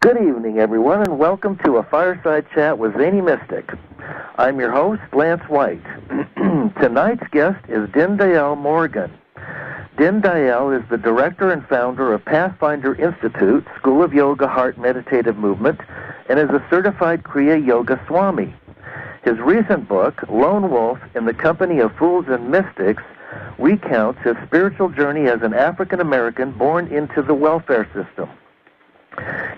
Good evening, everyone, and welcome to a Fireside Chat with Zany Mystic. I'm your host, Lance White. Tonight's guest is Dinndayal Morgan. Dinndayal is the director and founder of Pathfinder Institute, School of Yoga Heart Meditative Movement, and is a certified Kriya Yoga Swami. His recent book, Lone Wolf in the Company of Fools and Mystics, recounts his spiritual journey as an African-American born into the welfare system.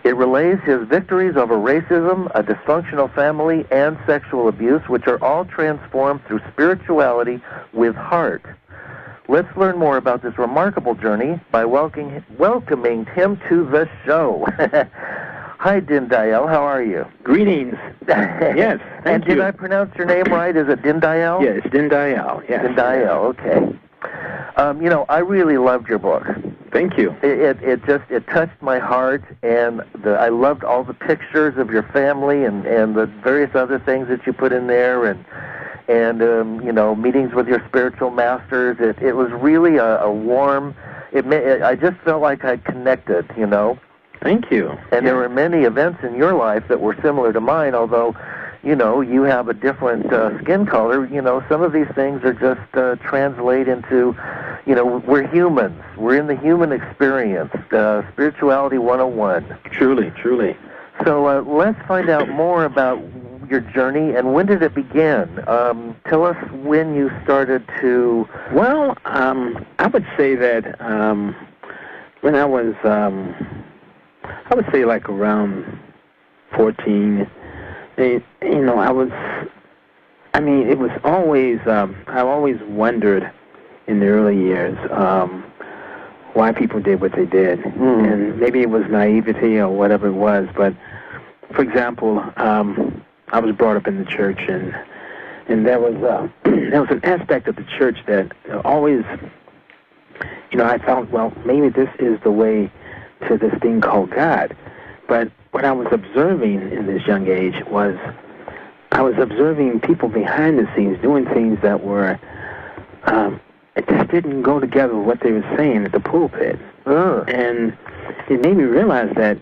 It relays his victories over racism, a dysfunctional family, and sexual abuse, which are all transformed through spirituality with heart. Let's learn more about this remarkable journey by welcoming him to the show. Hi, Dinndayal. How are you? Greetings. Yes, thank and you. Did I pronounce your name right? Is it Dinndayal? Yes, Dinndayal. Yes. Dinndayal, okay. I really loved your book. Thank you. It touched my heart, and I loved all the pictures of your family and the various other things that you put in there, and meetings with your spiritual masters. It was really a warm. I just felt like I connected. Thank you. And there were many events in your life that were similar to mine, although, you have a different skin color. Some of these things are just translate into, we're humans. We're in the human experience, Spirituality 101. Truly, truly. So let's find out more about your journey, and when did it begin? Tell us when you started to... Well, I would say that when I was, I would say like around 14, it was always, I always wondered in the early years why people did what they did. And maybe it was naivety or whatever it was, but for example, I was brought up in the church, and there was an aspect of the church that always, I thought, well, maybe this is the way to this thing called God. But what I was observing in this young age was I was observing people behind the scenes doing things that were, it just didn't go together with what they were saying at the pulpit. And it made me realize that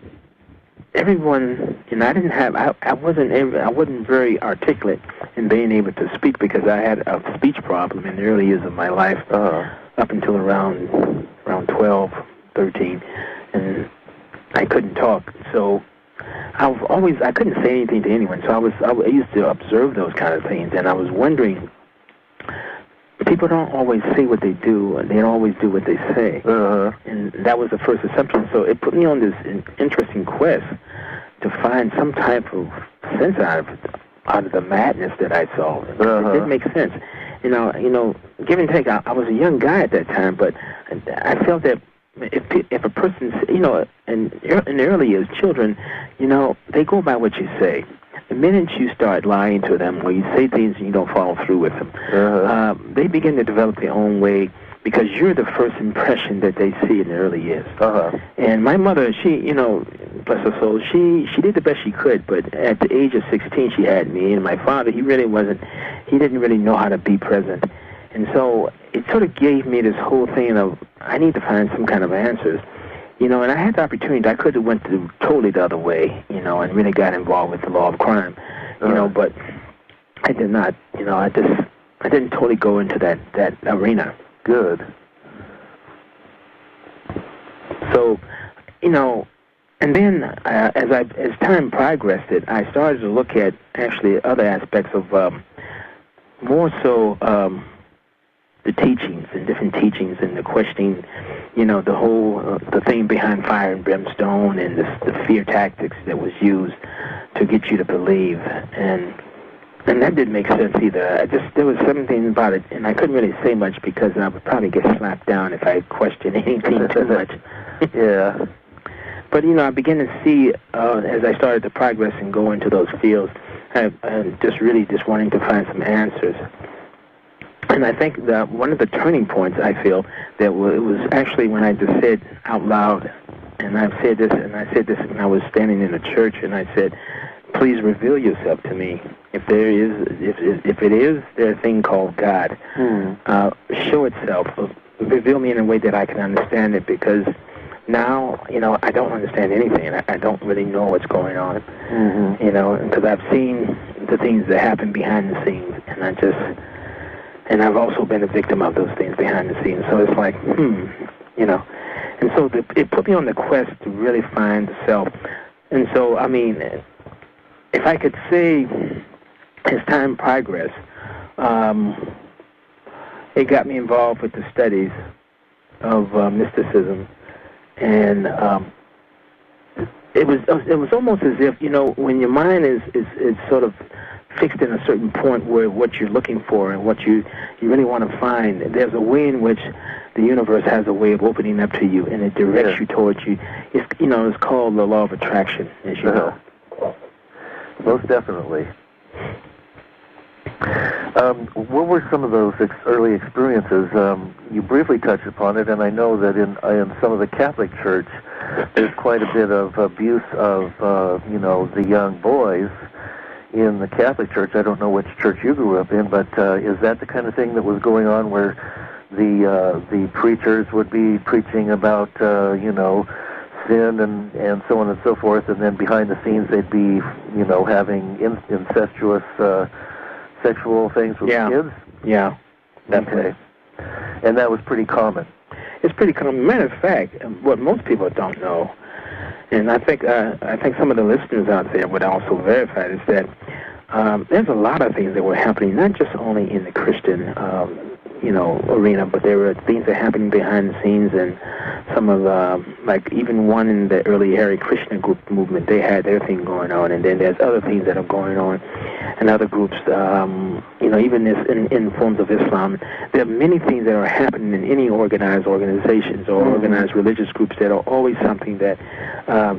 everyone, I wasn't very articulate in being able to speak because I had a speech problem in the early years of my life, up until around 12, 13, and I couldn't talk. So I couldn't say anything to anyone. So I used to observe those kind of things, and I was wondering, people don't always say what they do, and they don't always do what they say. And that was the first assumption. So it put me on this interesting quest to find some type of sense out of the madness that I saw. It didn't make sense. Give and take. I was a young guy at that time, but I felt that if a person, in the early years, children, they go by what you say. The minute you start lying to them, or you say things and you don't follow through with them, they begin to develop their own way because you're the first impression that they see in the early years. And my mother, she, bless her soul, she did the best she could, but at the age of 16, she had me. And my father, he didn't really know how to be present. And so it sort of gave me this whole thing of, I need to find some kind of answers. And I had the opportunity. I could have went totally the other way, and really got involved with the law of crime, but I did not. I didn't totally go into that arena. Good. So, and then as time progressed, I started to look at actually other aspects of more so the teachings and different teachings and the questioning, the whole the thing behind fire and brimstone and the fear tactics that was used to get you to believe, and that didn't make sense either. There was something about it, and I couldn't really say much because I would probably get slapped down if I questioned anything too much. Yeah. But I began to see as I started to progress and go into those fields, just wanting to find some answers. And I think that one of the turning points, I feel, that it was actually when I just said out loud, and I said this when I was standing in a church, and I said, please reveal yourself to me. If it is their thing called God, show itself. Reveal me in a way that I can understand it, because Now, I don't understand anything. I don't really know what's going on, because I've seen the things that happen behind the scenes, and I've also been a victim of those things behind the scenes. So it's like, and so it put me on the quest to really find the self. And so, I mean, if I could say, as time progressed, it got me involved with the studies of mysticism, and it was almost as if, when your mind is sort of fixed in a certain point where what you're looking for and what you really want to find, there's a way in which the universe has a way of opening up to you, and it directs you towards you. It's called the law of attraction, as you know. Most definitely. What were some of those early experiences? You briefly touched upon it, and I know that in some of the Catholic Church, there's quite a bit of abuse of, the young boys in the Catholic Church. I don't know which church you grew up in, but is that the kind of thing that was going on where the preachers would be preaching about, sin and so on and so forth, and then behind the scenes they'd be, having incestuous sexual things with kids? Yeah. Okay. And that was pretty common. It's pretty common. Matter of fact, what most people don't know, and I think some of the listeners out there would also verify, is that there's a lot of things that were happening, not just only in the Christian arena, but there were things that happened behind the scenes, and some of like even one in the early Hare Krishna group movement, they had their thing going on, and then there's other things that are going on in other groups, even in forms of Islam. There are many things that are happening in any organized organizations or organized religious groups that are always something that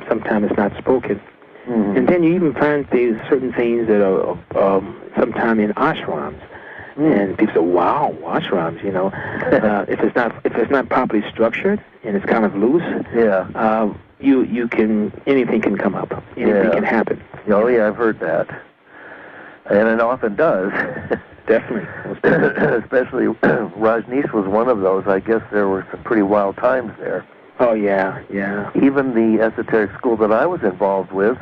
sometimes is not spoken. And then you even find these certain things that are sometimes in ashrams. And people say, "Wow, ashrams!" If it's not properly structured and it's kind of loose, anything can come up, anything can happen. Oh yeah, I've heard that, and it often does. Definitely. Especially Rajneesh was one of those. I guess there were some pretty wild times there. Oh yeah. Even the esoteric school that I was involved with,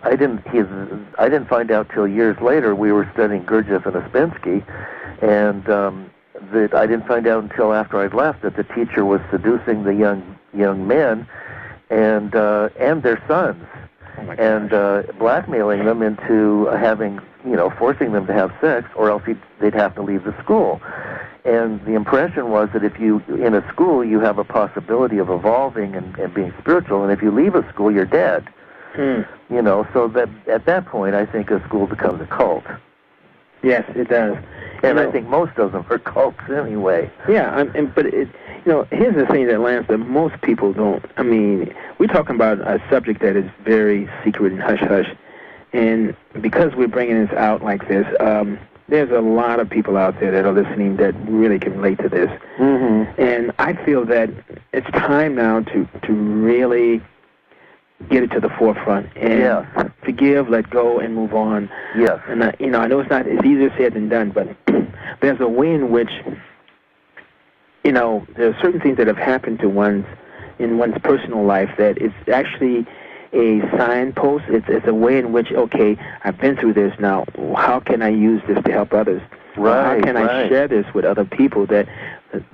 I didn't find out till years later. We were studying Gurdjieff and Ouspensky, and that I didn't find out until after I'd left that the teacher was seducing the young men and their sons, and blackmailing them into having, forcing them to have sex, or else they'd have to leave the school. And the impression was that if you, in a school, you have a possibility of evolving and being spiritual, and if you leave a school, you're dead. So that at that point, I think a school becomes a cult. Yes, it does. And I think most of them are cults anyway. Yeah, but here's the thing that, Lance, that most people don't. I mean, we're talking about a subject that is very secret and hush-hush, and because we're bringing this out like this, there's a lot of people out there that are listening that really can relate to this. And I feel that it's time now to really get it to the forefront and forgive, let go, and move on. Yes. And I know it's easier said than done, but there's a way in which there are certain things that have happened to one's personal life that is actually a signpost. It's a way in which, okay, I've been through this now. How can I use this to help others? Right. How can I share this with other people that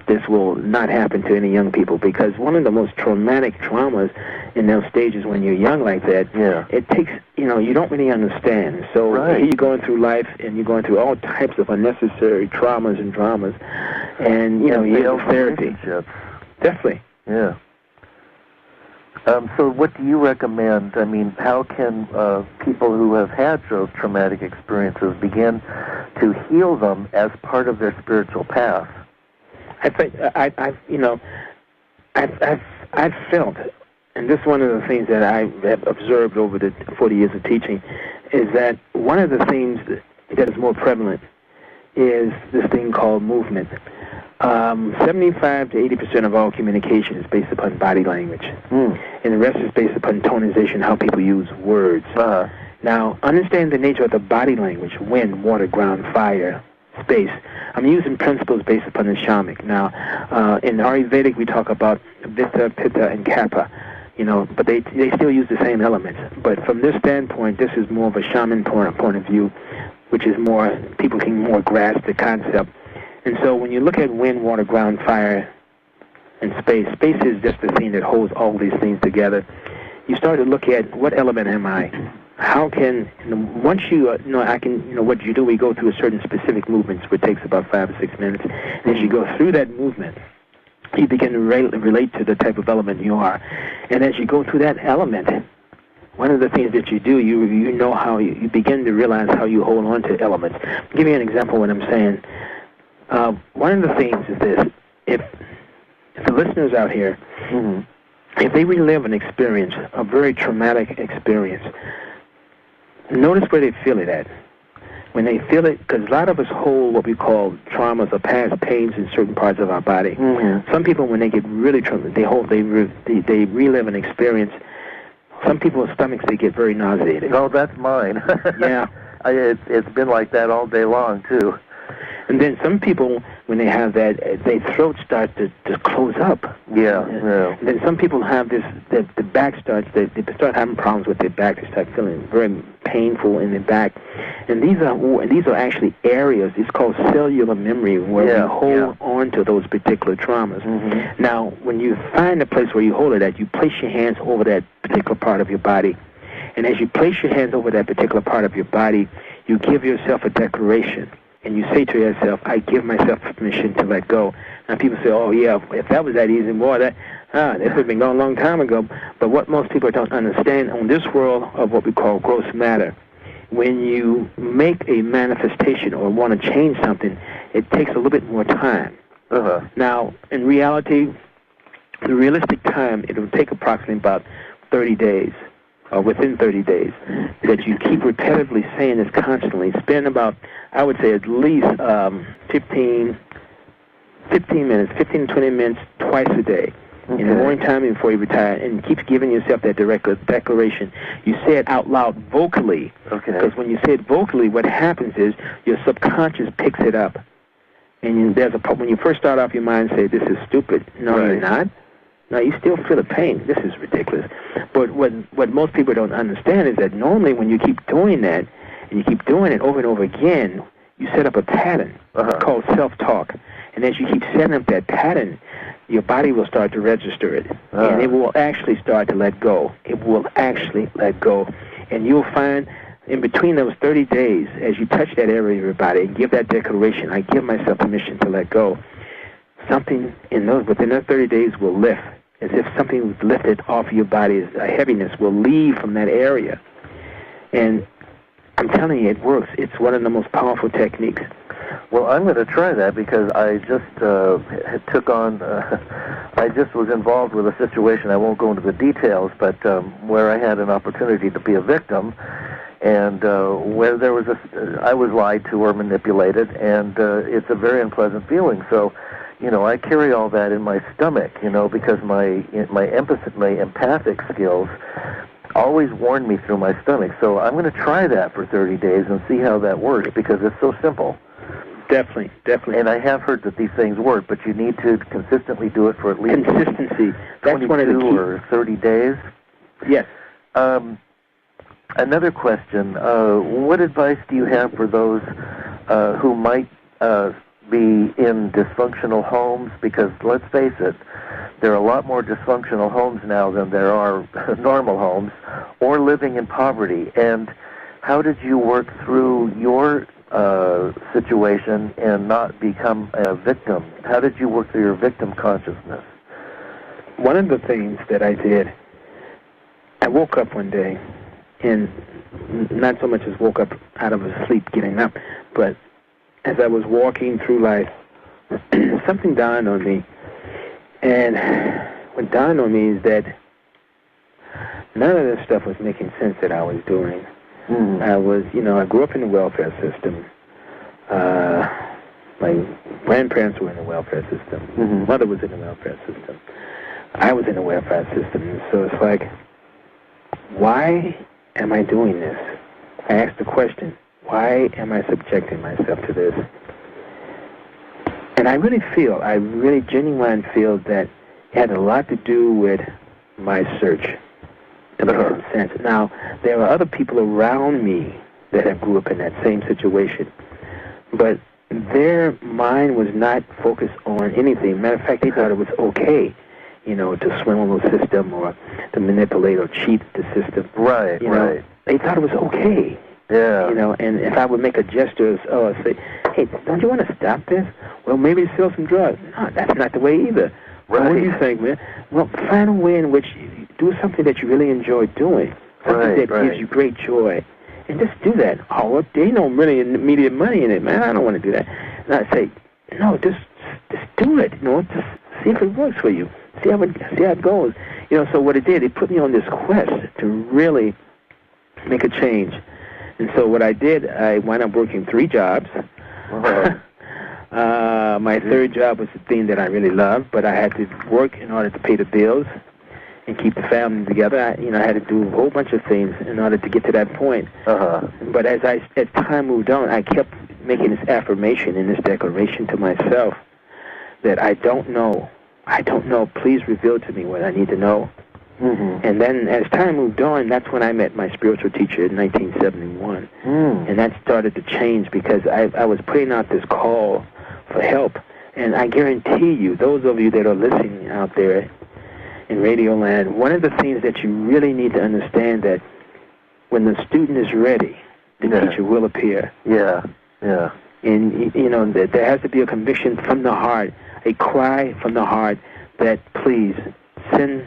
this will not happen to any young people? Because one of the most traumatic traumas in those stages when you're young like that, it takes, you don't really understand. So here you're going through life and you're going through all types of unnecessary traumas and dramas. And, you have therapy. Definitely. Yeah. So what do you recommend? I mean, how can people who have had those traumatic experiences begin to heal them as part of their spiritual path? I think I've felt, and this is one of the things that I have observed over the 40 years of teaching, is that one of the things that is more prevalent is this thing called movement. 75 to 80% of all communication is based upon body language, and the rest is based upon tonization, how people use words. Now, understand the nature of the body language: wind, water, ground, fire, space. I'm using principles based upon the shamanic. Now, in Ayurvedic, we talk about Vata, Pitta, and Kapha, but they still use the same elements. But from this standpoint, this is more of a shaman point of view, which is more, people can more grasp the concept. And so when you look at wind, water, ground, fire, and space is just the thing that holds all these things together. You start to look at, what element am I? How can, once you, what you do, we go through a certain specific movements, which takes about 5 or 6 minutes. And as you go through that movement, you begin to relate to the type of element you are. And as you go through that element, one of the things that you do, you know how you begin to realize how you hold on to elements. I'll give you an example of what I'm saying. One of the things is this: if the listeners out here, if they relive an experience, a very traumatic experience, notice where they feel it at. When they feel it, because a lot of us hold what we call traumas or past pains in certain parts of our body. Some people, when they get really traumatized, they relive an experience. Some people's stomachs, they get very nauseated. Oh, that's mine. Yeah. It's been like that all day long, too. And then some people, when they have that, their throat starts to close up. Yeah. And then some people have this, the back starts, they start having problems with their back. They start feeling very painful in their back. And these are actually areas, it's called cellular memory, where we hold on to those particular traumas. Now, when you find a place where you hold it at, you place your hands over that particular part of your body. And as you place your hands over that particular part of your body, you give yourself a declaration. And you say to yourself, I give myself permission to let go. Now people say, oh yeah, if that was that easy, boy, this would have been gone a long time ago. But what most people don't understand, on this world of what we call gross matter, when you make a manifestation or want to change something, it takes a little bit more time. Now, in reality, the realistic time, it will take approximately about 30 days. Or within 30 days, that you keep repetitively saying this constantly. Spend about, I would say, at least 15 minutes, 15 to 20 minutes twice a day. In the morning time and before you retire, and keep giving yourself that direct declaration. You say it out loud vocally, because when you say it vocally, what happens is your subconscious picks it up. And when you first start off, your mind say, this is stupid. No, you're not. Now, you still feel the pain. This is ridiculous. But what most people don't understand is that normally when you keep doing that, and you keep doing it over and over again, you set up a pattern called self-talk. And as you keep setting up that pattern, your body will start to register it. And it will actually start to let go. It will actually let go. And you'll find in between those 30 days, as you touch that area of your body and give that declaration, I give myself permission to let go, something within those 30 days will lift, as if something was lifted off your body. A heaviness will leave from that area. And I'm telling you, it works. It's one of the most powerful techniques. Well, I'm going to try that because I just I just was involved with a situation, I won't go into the details, but where I had an opportunity to be a victim, and where I was lied to or manipulated, and it's a very unpleasant feeling. So, I carry all that in my stomach, because my empathic skills always warn me through my stomach. So I'm going to try that for 30 days and see how that works, because it's so simple. Definitely. And I have heard that these things work, but you need to consistently do it for at least consistency. That's 22 one of the key. Or 30 days. Yes. Another question, what advice do you have for those who might be in dysfunctional homes? Because let's face it, there are a lot more dysfunctional homes now than there are normal homes, or living in poverty. And how did you work through your situation and not become a victim? How did you work through your victim consciousness? One of the things that I did, I woke up one day, and not so much as woke up out of a sleep getting up, but as I was walking through life, something dawned on me. And what dawned on me is that none of this stuff was making sense that I was doing. I was, I grew up in the welfare system. My grandparents were in the welfare system. Mother was in the welfare system. I was in the welfare system. So it's like, why am I doing this? I asked the question, why am I subjecting myself to this? And I really genuinely feel that it had a lot to do with my search, to make some sense. Now, there are other people around me that have grew up in that same situation, but their mind was not focused on anything. Matter of fact, they thought it was okay, to swindle the system or to manipulate or cheat the system. Right, right. They thought it was okay. Yeah. And if I would make a gesture, say, hey, don't you want to stop this? Well, maybe sell some drugs. No, that's not the way either. Right. Well, what do you think, man? Well, find a way in which you do something that you really enjoy doing, something that gives you great joy, and just do that. Oh, well, they don't really immediate money in it, man. I don't want to do that. And I say, no, just do it. Just see if it works for you. See how it goes. So what it did, it put me on this quest to really make a change. And so what I did, I wound up working 3 jobs. My third job was the thing that I really loved, but I had to work in order to pay the bills and keep the family together. I had to do a whole bunch of things in order to get to that point. But as time moved on, I kept making this affirmation and this declaration to myself that I don't know. Please reveal to me what I need to know. Mm-hmm. And then as time moved on, that's when I met my spiritual teacher in 1971. And that started to change because I was putting out this call for help. And I guarantee you, those of you that are listening out there in Radio Land, one of the things that you really need to understand that when the student is ready, the teacher will appear. Yeah, yeah. And, there has to be a conviction from the heart, a cry from the heart that please send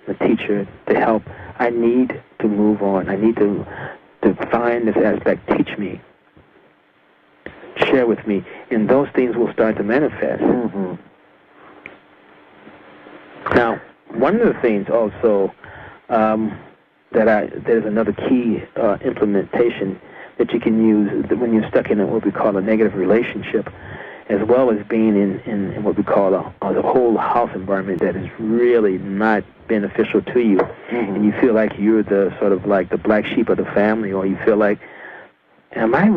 the teacher to help. I need to move on. I need to find this aspect. Teach me. Share with me. And those things will start to manifest. Mm-hmm. Now, one of the things also there's another key implementation that you can use when you're stuck in what we call a negative relationship, as well as being in what we call a whole house environment that is really not beneficial to you. Mm-hmm. And you feel like you're the sort of like the black sheep of the family, or you feel like, why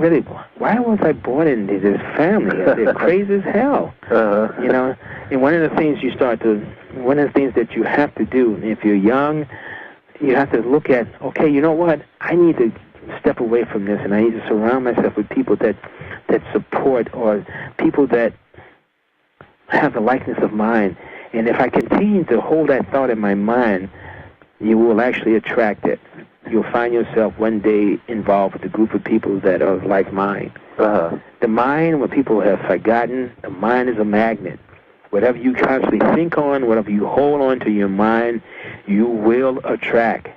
was I born into this family? They're crazy as hell. And one of the things that you have to do, if you're young, you have to look at, okay, you know what? I need to step away from this, and I need to surround myself with people that support, or people that have the likeness of mine. And if I continue to hold that thought in my mind, you will actually attract it. You'll find yourself one day involved with a group of people that are like mine. The mind, what people have forgotten, the mind is a magnet. Whatever you constantly think on, whatever you hold on to your mind, you will attract.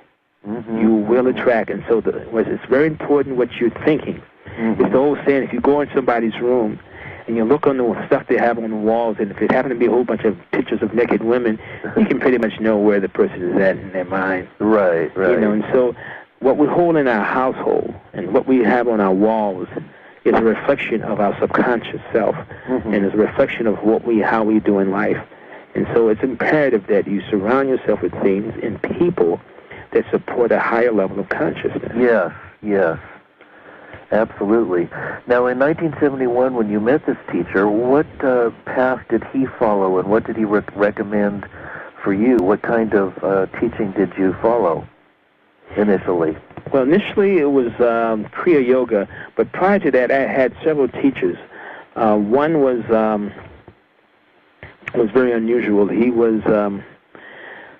Mm-hmm. You will attract. And so it's very important what you're thinking. Mm-hmm. It's the old saying, if you go in somebody's room and you look on the stuff they have on the walls, and if it happen to be a whole bunch of pictures of naked women, you can pretty much know where the person is at in their mind. Right. And so what we hold in our household and what we have on our walls is a reflection of our subconscious self, mm-hmm. and is a reflection of how we do in life. And so it's imperative that you surround yourself with things and people that support a higher level of consciousness. Yes. Absolutely. Now, in 1971, when you met this teacher, what path did he follow, and what did he recommend for you? What kind of teaching did you follow initially? Well, initially it was Kriya Yoga, but prior to that I had several teachers. One was very unusual. He was,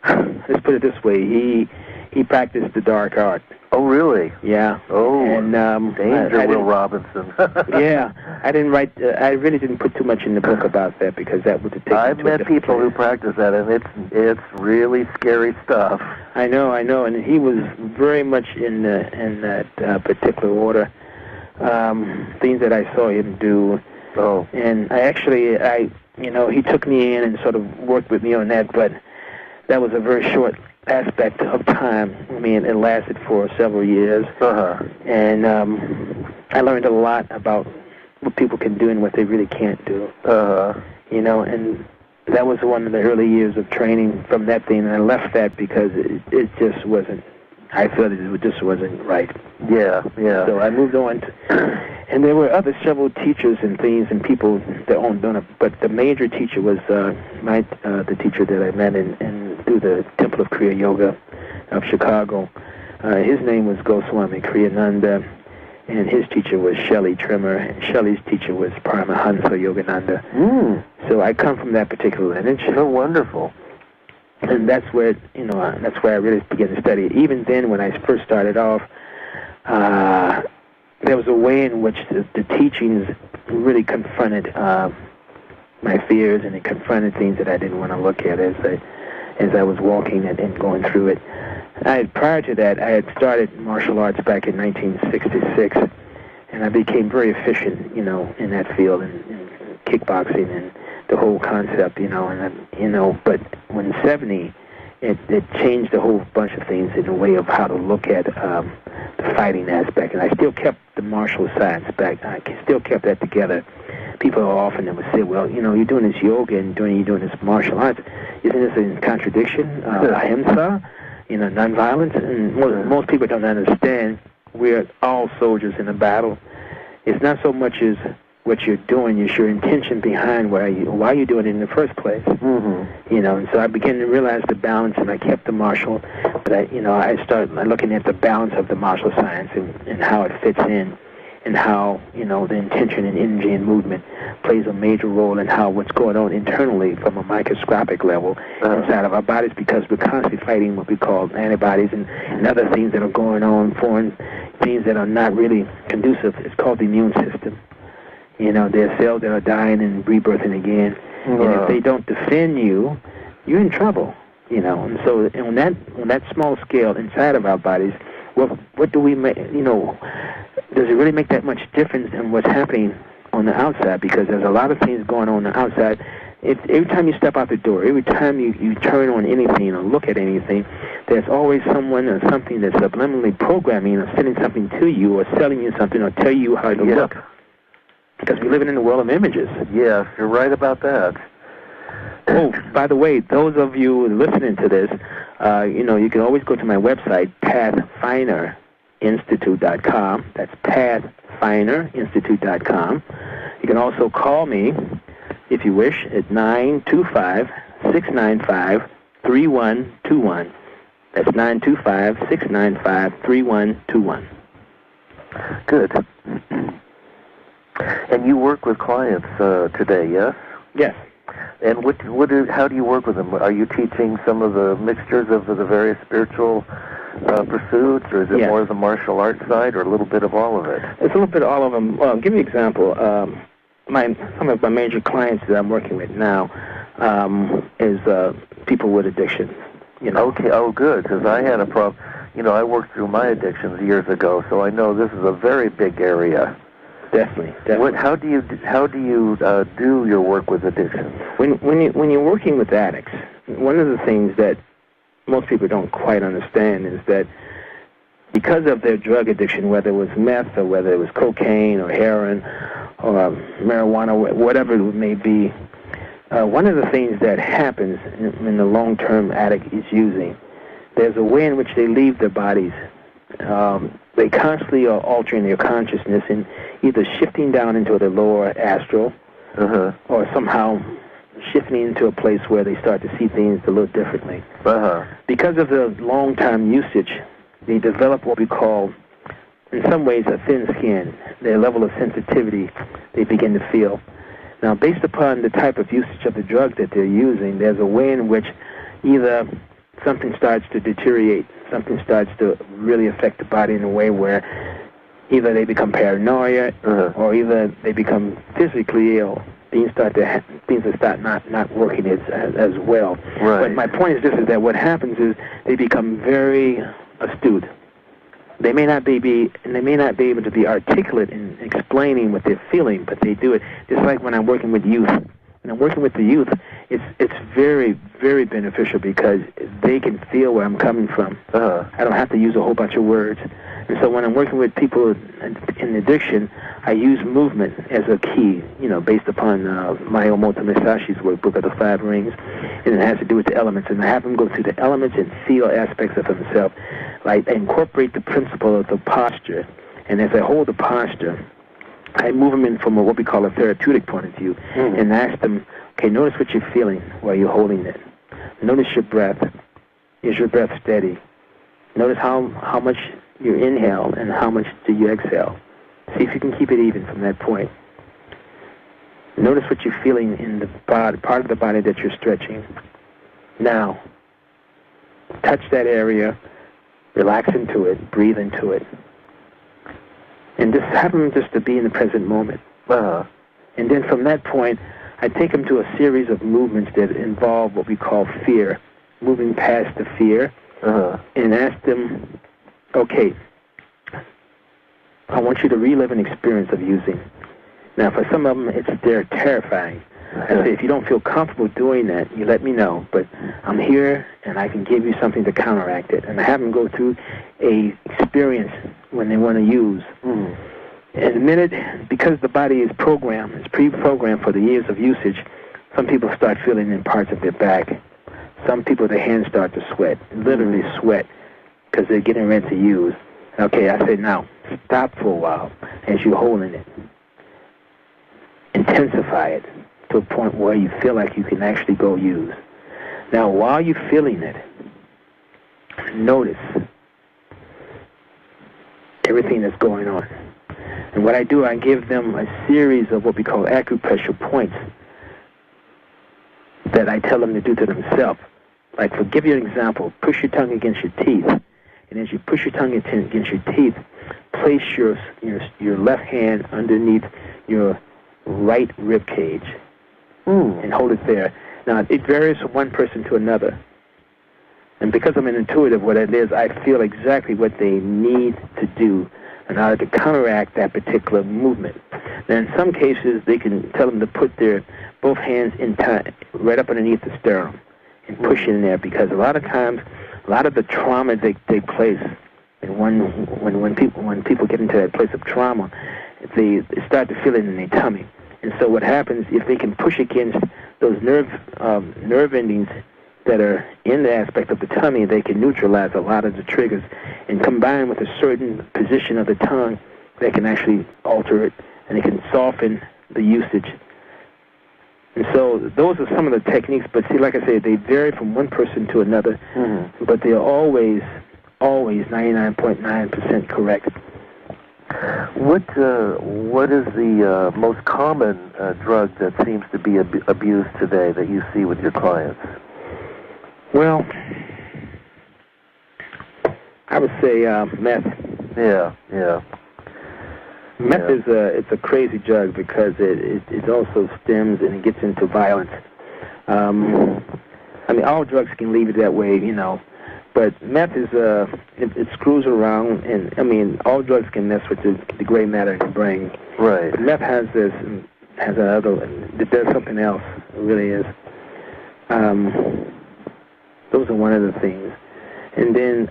let's put it this way, he practiced the dark art. Oh, really? Yeah. Oh, and danger, Will Robinson. Yeah, I really didn't put too much in the book about that because that would have taken. I've met people who practice that, and it's really scary stuff. I know, and he was very much in that particular order. Things that I saw him do. Oh. And he took me in and sort of worked with me on that, but that was a very short aspect of time. I mean, it lasted for several years. And I learned a lot about what people can do and what they really can't do. And that was one of the early years of training from that thing, and I left that because it just wasn't, I felt it just wasn't right. Yeah, yeah. So I moved on, and there were several teachers and things and people that owned it, but the major teacher was the teacher that I met in through the Temple of Kriya Yoga of Chicago. His name was Goswami Kriyananda, and his teacher was Shelley Trimmer, and Shelley's teacher was Paramahansa Yogananda. So I come from that particular lineage. Oh, wonderful. And that's where, that's where I really began to study. Even then, when I first started off, there was a way in which the teachings really confronted my fears, and it confronted things that I didn't want to look at as I was walking and going through it. Prior to that, I had started martial arts back in 1966, and I became very efficient, in that field, in kickboxing and the whole concept, but when 70, it changed a whole bunch of things in the way of how to look at the fighting aspect, and I still kept the martial science back. I still kept that together. People often would say, well, you're doing this yoga and you're doing this martial arts. Isn't this in contradiction? Ahimsa, nonviolence? And most people don't understand we're all soldiers in a battle. It's not so much as what you're doing, it's your intention behind why you're doing it in the first place. And so I began to realize the balance, and I kept the martial, but I started looking at the balance of the martial science and how it fits in, and how, the intention and energy and movement plays a major role in how what's going on internally from a microscopic level inside of our bodies, because we're constantly fighting what we call antibodies and other things that are going on, foreign things that are not really conducive. It's called the immune system. There are cells that are dying and rebirthing again. And if they don't defend you, you're in trouble. And so on that small scale inside of our bodies, what do we make? Does it really make that much difference in what's happening on the outside? Because there's a lot of things going on the outside. Every time you step out the door, every time you turn on anything or look at anything, there's always someone or something that's subliminally programming or sending something to you or selling you something or tell you how to look. Because we're living in a world of images. Yes, you're right about that. Oh, by the way, those of you listening to this, you can always go to my website, pathfinderinstitute.com. That's pathfinderinstitute.com. You can also call me, if you wish, at 925-695-3121. That's 925-695-3121. Good. And you work with clients today, yes? Yes. And how do you work with them? Are you teaching some of the mixtures of the various spiritual pursuits, or is it more the martial arts side, or a little bit of all of it? It's a little bit of all of them. Well, give you an example. Some of my major clients that I'm working with now is people with addiction. Okay. Oh, good. Because I had a problem. I worked through my addictions years ago, so I know this is a very big area. Definitely. How do you do your work with addiction? When you're working with addicts, one of the things that most people don't quite understand is that because of their drug addiction, whether it was meth or whether it was cocaine or heroin or marijuana, whatever it may be, one of the things that happens in the long-term addict is using, there's a way in which they leave their bodies. They constantly are altering their consciousness and either shifting down into the lower astral or somehow shifting into a place where they start to see things a little differently. Because of the long-time usage, they develop what we call, in some ways, a thin skin. Their level of sensitivity they begin to feel. Now, based upon the type of usage of the drug that they're using, there's a way in which either something starts to deteriorate, something starts to really affect the body in a way where either they become paranoid or either they become physically ill. Things start not working as well. Right. But my point is this: is that what happens is they become very astute. They may not be able to be articulate in explaining what they're feeling, but they do it. Just like when I'm working with youth. When I'm working with the youth, it's very, very beneficial because they can feel where I'm coming from. I don't have to use a whole bunch of words. And so when I'm working with people in addiction, I use movement as a key, based upon Miyamoto Musashi's work, Book of the Five Rings, and it has to do with the elements. And I have them go through the elements and feel aspects of himself. like incorporate the principle of the posture. And as I hold the posture, I move them in from what we call a therapeutic point of view, and ask them, okay, notice what you're feeling while you're holding it. Notice your breath. Is your breath steady? Notice how much you inhale and how much do you exhale. See if you can keep it even from that point. Notice what you're feeling in the body, part of the body that you're stretching. Now, touch that area, relax into it, breathe into it. And just have them just to be in the present moment. And then from that point, I take them to a series of movements that involve what we call fear, moving past the fear, and ask them, okay, I want you to relive an experience of using. Now, for some of them, they're terrifying. I say, if you don't feel comfortable doing that, you let me know. But I'm here, and I can give you something to counteract it. And I have them go through a experience when they want to use. And the minute, because the body is programmed, it's pre-programmed for the years of usage, some people start feeling in parts of their back. Some people, their hands start to sweat, literally sweat, because they're getting ready to use. Okay, I say, now, stop for a while as you're holding it. Intensify it to a point where you feel like you can actually go use. Now, while you're feeling it, notice everything that's going on. And what I do, I give them a series of what we call acupressure points that I tell them to do to themselves. Like, for give you an example, push your tongue against your teeth. And as you push your tongue against your teeth, place your left hand underneath your right rib cage and hold it there. Now, it varies from one person to another. And because I'm an intuitive, what it is, I feel exactly what they need to do in order to counteract that particular movement. Now, in some cases, they can tell them to put their both hands in time, right up underneath the sternum and push in there, because a lot of times, a lot of the trauma they place, and when people get into that place of trauma, they start to feel it in their tummy. And so what happens, if they can push against those nerve endings that are in the aspect of the tummy, they can neutralize a lot of the triggers, and combined with a certain position of the tongue, they can actually alter it, and they can soften the usage. And so those are some of the techniques, but see, like I say, they vary from one person to another, but they're always 99.9% correct. What is the most common drug that seems to be abused today that you see with your clients? Well, I would say meth. Yeah. Meth is a crazy drug because it also stems and it gets into violence. I mean, all drugs can leave it that way, but meth is it screws around, and I mean, all drugs can mess with the gray matter in your brain. Right. But meth has another, it does something else. It really is. Those are one of the things, and then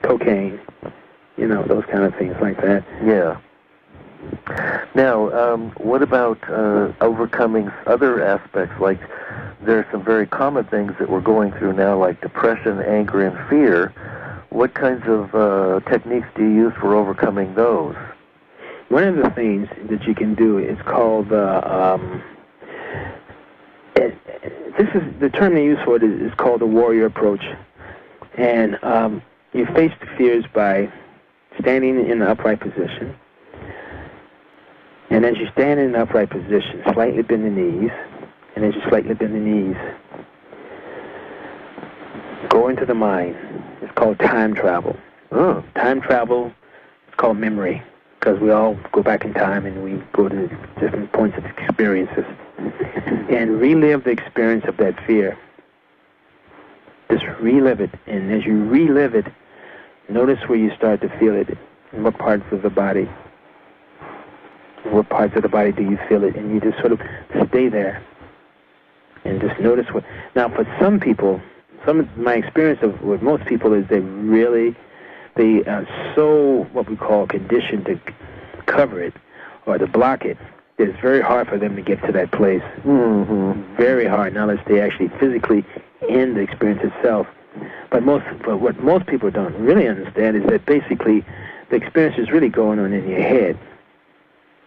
cocaine. Those kind of things like that. Yeah. Now, what about overcoming other aspects? Like, there are some very common things that we're going through now, like depression, anger, and fear. What kinds of techniques do you use for overcoming those? One of the things that you can do is called this is the term they use for it is called the warrior approach, and you face the fears by standing in the upright position, and as you stand in the upright position, slightly bend the knees, and as you slightly bend the knees, go into the mind. It's called time travel. Time travel is called memory, because we all go back in time and we go to different points of experiences and relive the experience of that fear. Just relive it, and as you relive it, notice where you start to feel it, and what parts of the body. What parts of the body do you feel it? And you just sort of stay there and just notice what. Now, for some people, some of my experience with most people is they are so what we call conditioned to cover it or to block it. It's very hard for them to get to that place. Very hard, unless they actually physically in the experience itself But what most people don't really understand is that basically the experience is really going on in your head,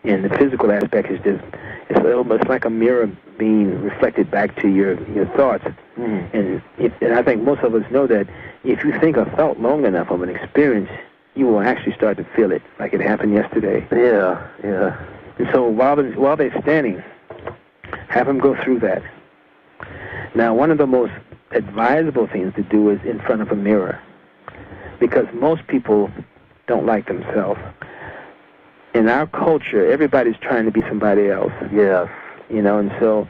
and the physical aspect is just it's like a mirror being reflected back to your thoughts. And I think most of us know that if you think or felt long enough of an experience, you will actually start to feel it like it happened yesterday. Yeah, yeah. And so while they're standing, have them go through that. Now, one of the most advisable things to do is in front of a mirror, because most people don't like themselves. In our culture, everybody's trying to be somebody else. Yes. And so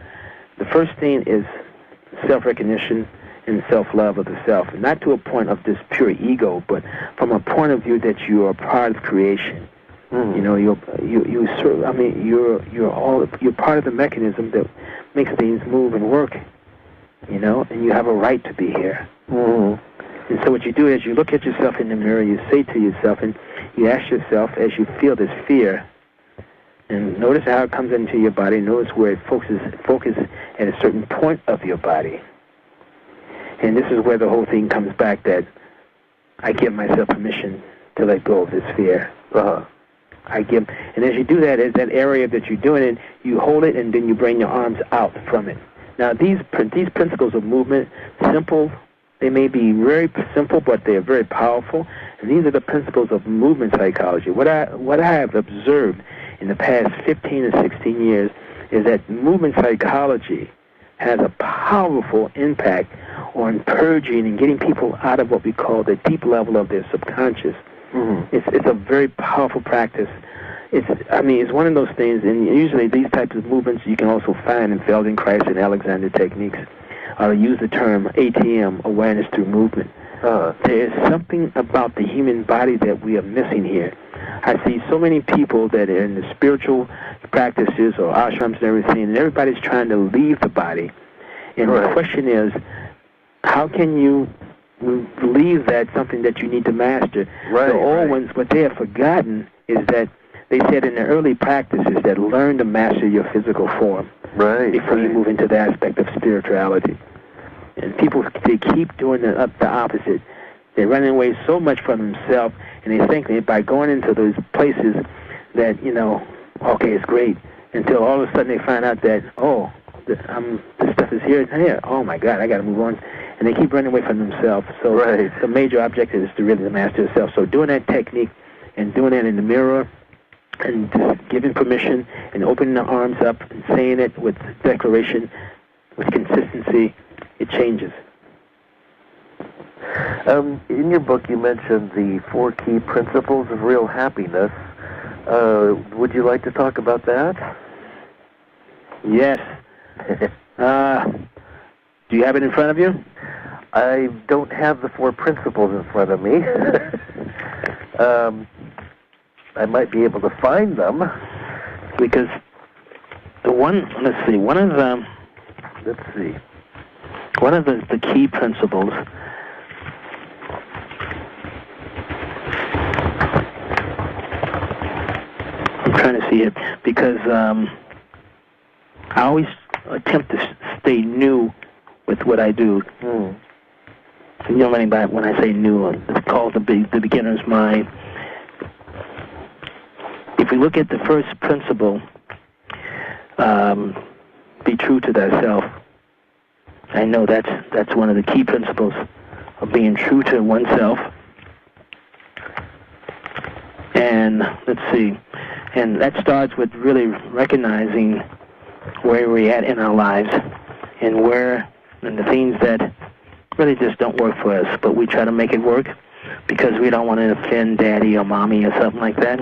the first thing is self-recognition and self-love of the self, not to a point of just pure ego, but from a point of view that you are part of creation. You're part of the mechanism that makes things move and work. And you have a right to be here. And so what you do is you look at yourself in the mirror, you say to yourself, and you ask yourself as you feel this fear, and notice how it comes into your body, notice where it focuses at a certain point of your body. And this is where the whole thing comes back, that I give myself permission to let go of this fear. And as you do that, as that area that you're doing it, you hold it and then you bring your arms out from it. Now, these principles of movement, simple, they may be very simple, but they are very powerful. And these are the principles of movement psychology. What I have observed in the past 15 or 16 years is that movement psychology has a powerful impact on purging and getting people out of what we call the deep level of their subconscious. It's a very powerful practice. It's one of those things, and usually these types of movements you can also find in Feldenkrais and Alexander techniques. I use the term ATM, awareness through movement. There is something about the human body that we are missing here. I see so many people that are in the spiritual practices or ashrams and everything, and everybody's trying to leave the body. And the question is, how can you leave that something that you need to master? The old ones, what they have forgotten is that they said in the early practices that learn to master your physical form before you move into the aspect of spirituality. And people, they keep doing the opposite. They're running away so much from themselves, and they think that by going into those places that, okay, it's great, until all of a sudden they find out that, this stuff is here and here. Oh, my God, I got to move on. And they keep running away from themselves. So the major objective is to really master yourself. So doing that technique and doing it in the mirror and just giving permission and opening the arms up and saying it with declaration, with consistency, it changes. In your book, you mentioned the 4 key principles of real happiness. Would you like to talk about that? Yes. Do you have it in front of you? I don't have the 4 principles in front of me. I might be able to find them. Because one of the key principles I'm trying to see it because I always attempt to stay new with what I do. You know what I mean by when I say new, it's called the beginner's mind. If we look at the first principle, be true to thyself. I know that's one of the key principles of being true to oneself. And let's see, and that starts with really recognizing where we're at in our lives and the things that really just don't work for us, but we try to make it work because we don't want to offend daddy or mommy or something like that.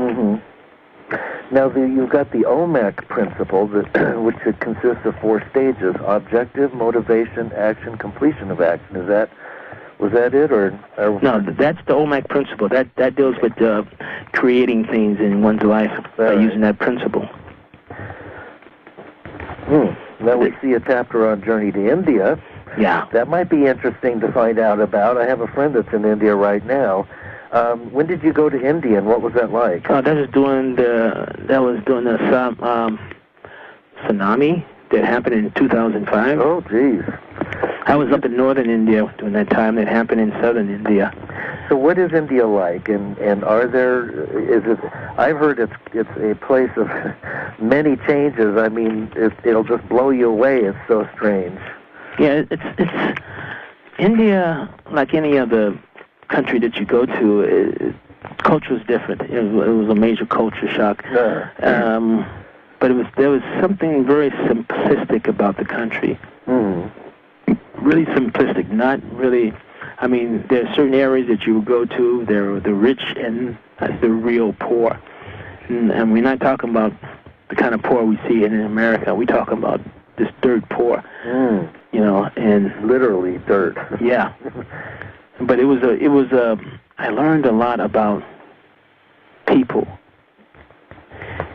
Now, you've got the OMAC principle, which consists of 4 stages: objective, motivation, action, completion of action. Was that it, or? No, that's the OMAC principle. That deals with creating things in one's life by using that principle. Now we see a chapter on Journey to India. Yeah. That might be interesting to find out about. I have a friend that's in India right now. When did you go to India, and what was that like? That was during the tsunami that happened in 2005. Oh, geez. I was up in northern India during that time. It happened in southern India. So what is India like, and are there, is it, I've heard it's a place of many changes. I mean, it'll just blow you away. It's so strange. Yeah, it's India, like any other country that you go to, culture is different. It was a major culture shock. But there was something very simplistic about the country. Really simplistic, not really. I mean, there are certain areas that you would go to. There are the rich and the real poor, and we're not talking about the kind of poor we see in America. We're talking about this dirt poor, you know, and literally dirt. Yeah, but it was I learned a lot about people,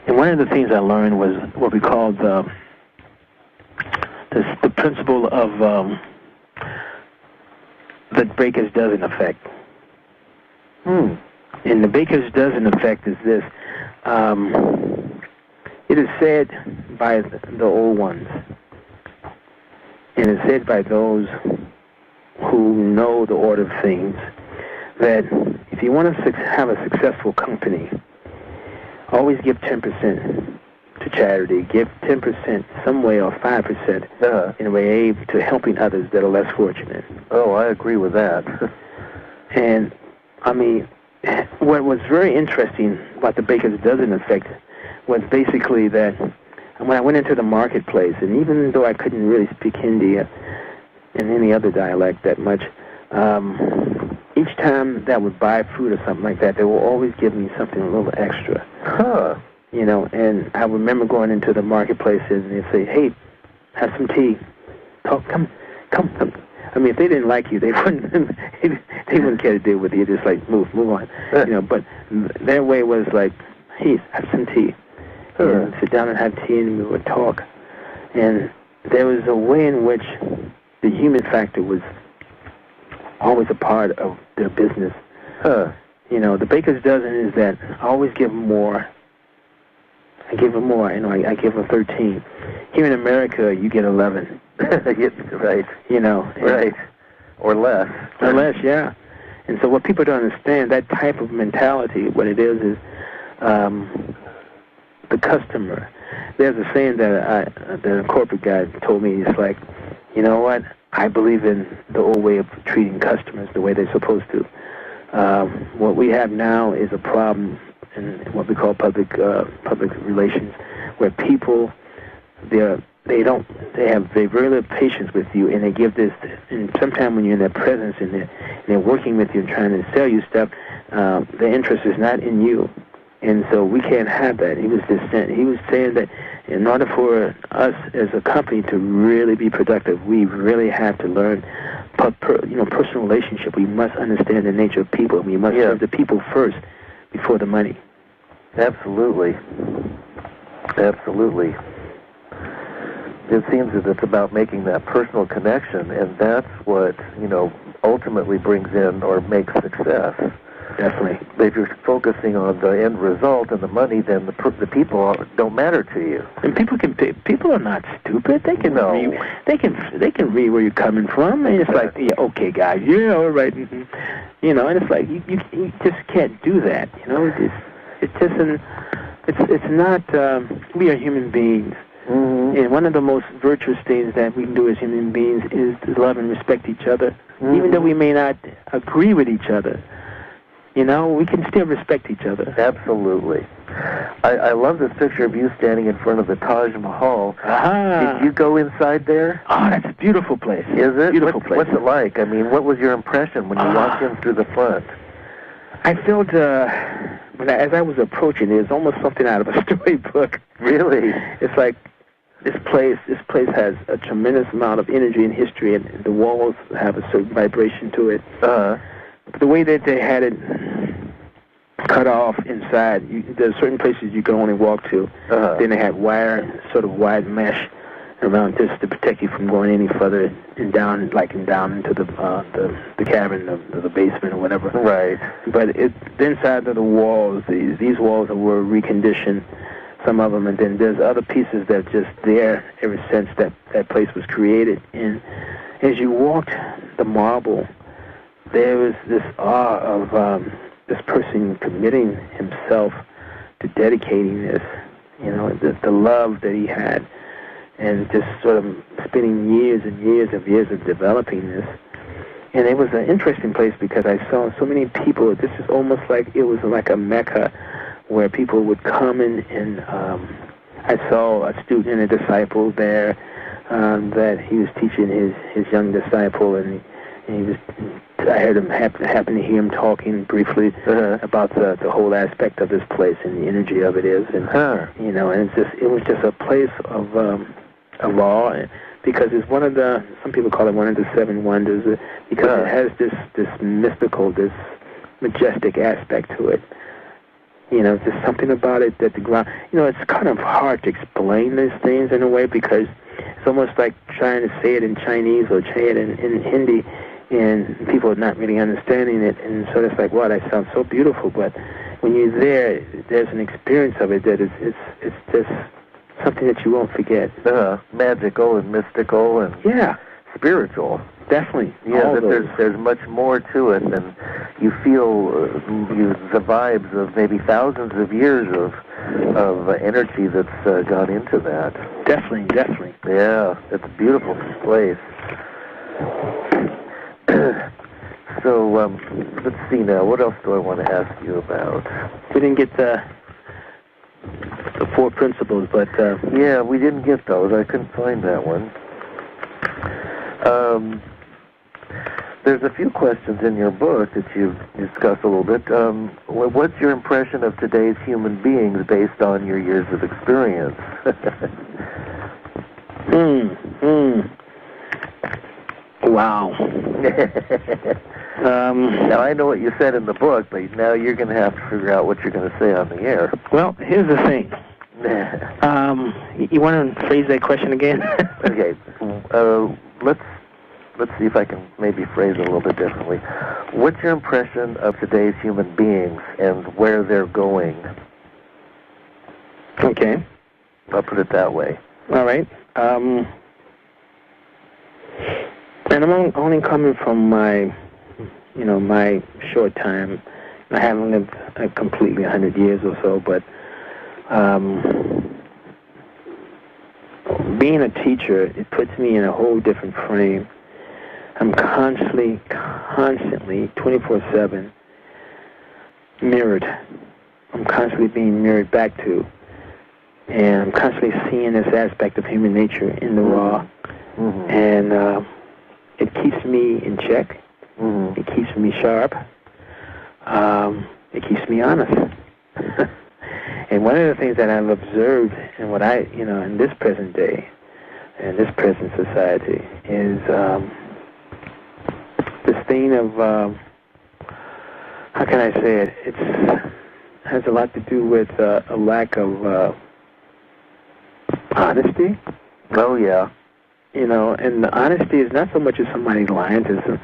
and one of the things I learned was what we call the principle of the Baker's dozen effect. And the Baker's dozen effect is this. It is said by the old ones, and it's said by those who know the order of things, that if you want to have a successful company, always give 10% to charity, give 10% some way, or 5% in a way to helping others that are less fortunate. Oh, I agree with that. And, I mean, what was very interesting about the Baker's dozen effect was basically that when I went into the marketplace, and even though I couldn't really speak Hindi and any other dialect that much, each time that I would buy food or something like that, they will always give me something a little extra. You know, and I remember going into the marketplaces and they'd say, "Hey, have some tea. Oh, come. I mean, if they didn't like you, they wouldn't care to deal with you. Just like move on. You know, but their way was like, "Hey, have some tea. And sit down and have tea, and we would talk." And there was a way in which the human factor was always a part of their business. You know, the Baker's dozen is that I always give more. I give them more. You know, I give them 13. Here in America, you get 11. Right. You know. Right. Or less. Or less, yeah. And so what people don't understand, that type of mentality, what it is the customer. There's a saying that a corporate guy told me. It's like, you know what? I believe in the old way of treating customers the way they're supposed to. What we have now is a problem in what we call public relations, where people they have very little patience with you, and they give this. And sometimes when you're in their presence and they're working with you and trying to sell you stuff, their interest is not in you, and so we can't have that. He was saying that in order for us as a company to really be productive, we really have to learn personal relationship. We must understand the nature of people. We must serve the people first before the money. Absolutely. Absolutely. It seems that it's about making that personal connection, and that's what, you know, ultimately brings in or makes success. Definitely. If you're focusing on the end result and the money, then the people don't matter to you. And people are not stupid. They can read. They can read where you're coming from. And it's like, yeah, okay, guys, yeah, all right. You know, and it's like you just can't do that. You know, it's not. We are human beings. And one of the most virtuous things that we can do as human beings is to love and respect each other, even though we may not agree with each other. You know, we can still respect each other. Absolutely. I love this picture of you standing in front of the Taj Mahal. Did you go inside there? Oh, that's a beautiful place. Is it? Beautiful place. What's it like? I mean, what was your impression when you walked in through the front? I felt, as I was approaching, it was almost something out of a storybook. Really? It's like, this place has a tremendous amount of energy and history, and the walls have a certain vibration to it. The way that they had it cut off inside, there's certain places you can only walk to. Then they had sort of wide mesh around just to protect you from going any further and down into the cavern, the basement or whatever. Right. But the inside of the walls, these walls were reconditioned, some of them, and then there's other pieces that are just there ever since that place was created. And as you walked the marble, there was this awe of this person committing himself to dedicating this, the love that he had, and just sort of spending years and years of developing this. And it was an interesting place because I saw so many people. This is almost like it was like a mecca where people would come in, and I saw a student and a disciple there that he was teaching his young disciple, and he was. I heard him happen to hear him talking briefly about the whole aspect of this place and the energy of it is, and and it was just a place of awe, because it's one of the, some people call it one of the seven wonders, because it has this mystical, this majestic aspect to it. There's something about it that the ground, it's kind of hard to explain these things in a way, because it's almost like trying to say it in Chinese or say it in Hindi, and people are not really understanding it, and so it's like, wow, that sounds so beautiful, but when you're there, there's an experience of it that it's just something that you won't forget. Magical and mystical and spiritual. Definitely. Yeah, there's much more to it than you feel. The vibes of maybe thousands of years of energy that's gone into that. Definitely. Yeah, it's a beautiful place. So let's see now. What else do I want to ask you about? We didn't get the four principles, but yeah, we didn't get those. I couldn't find that one. There's a few questions in your book that you discuss a little bit. What's your impression of today's human beings based on your years of experience? Wow. Now, I know what you said in the book, but now you're going to have to figure out what you're going to say on the air. Well, here's the thing. You want to phrase that question again? Okay. Let's see if I can maybe phrase it a little bit differently. What's your impression of today's human beings and where they're going? Okay. I'll put it that way. All right. And I'm only coming from my short time. I haven't lived completely 100 years or so, but being a teacher, it puts me in a whole different frame. I'm constantly, 24/7 mirrored. I'm constantly being mirrored back to, and I'm constantly seeing this aspect of human nature in the raw, and it keeps me in check. It keeps me sharp. It keeps me honest. And one of the things that I've observed in what in this present day, in this present society, is this thing of, how can I say it? It has a lot to do with a lack of honesty. Oh, yeah. And the honesty is not so much as somebody lying to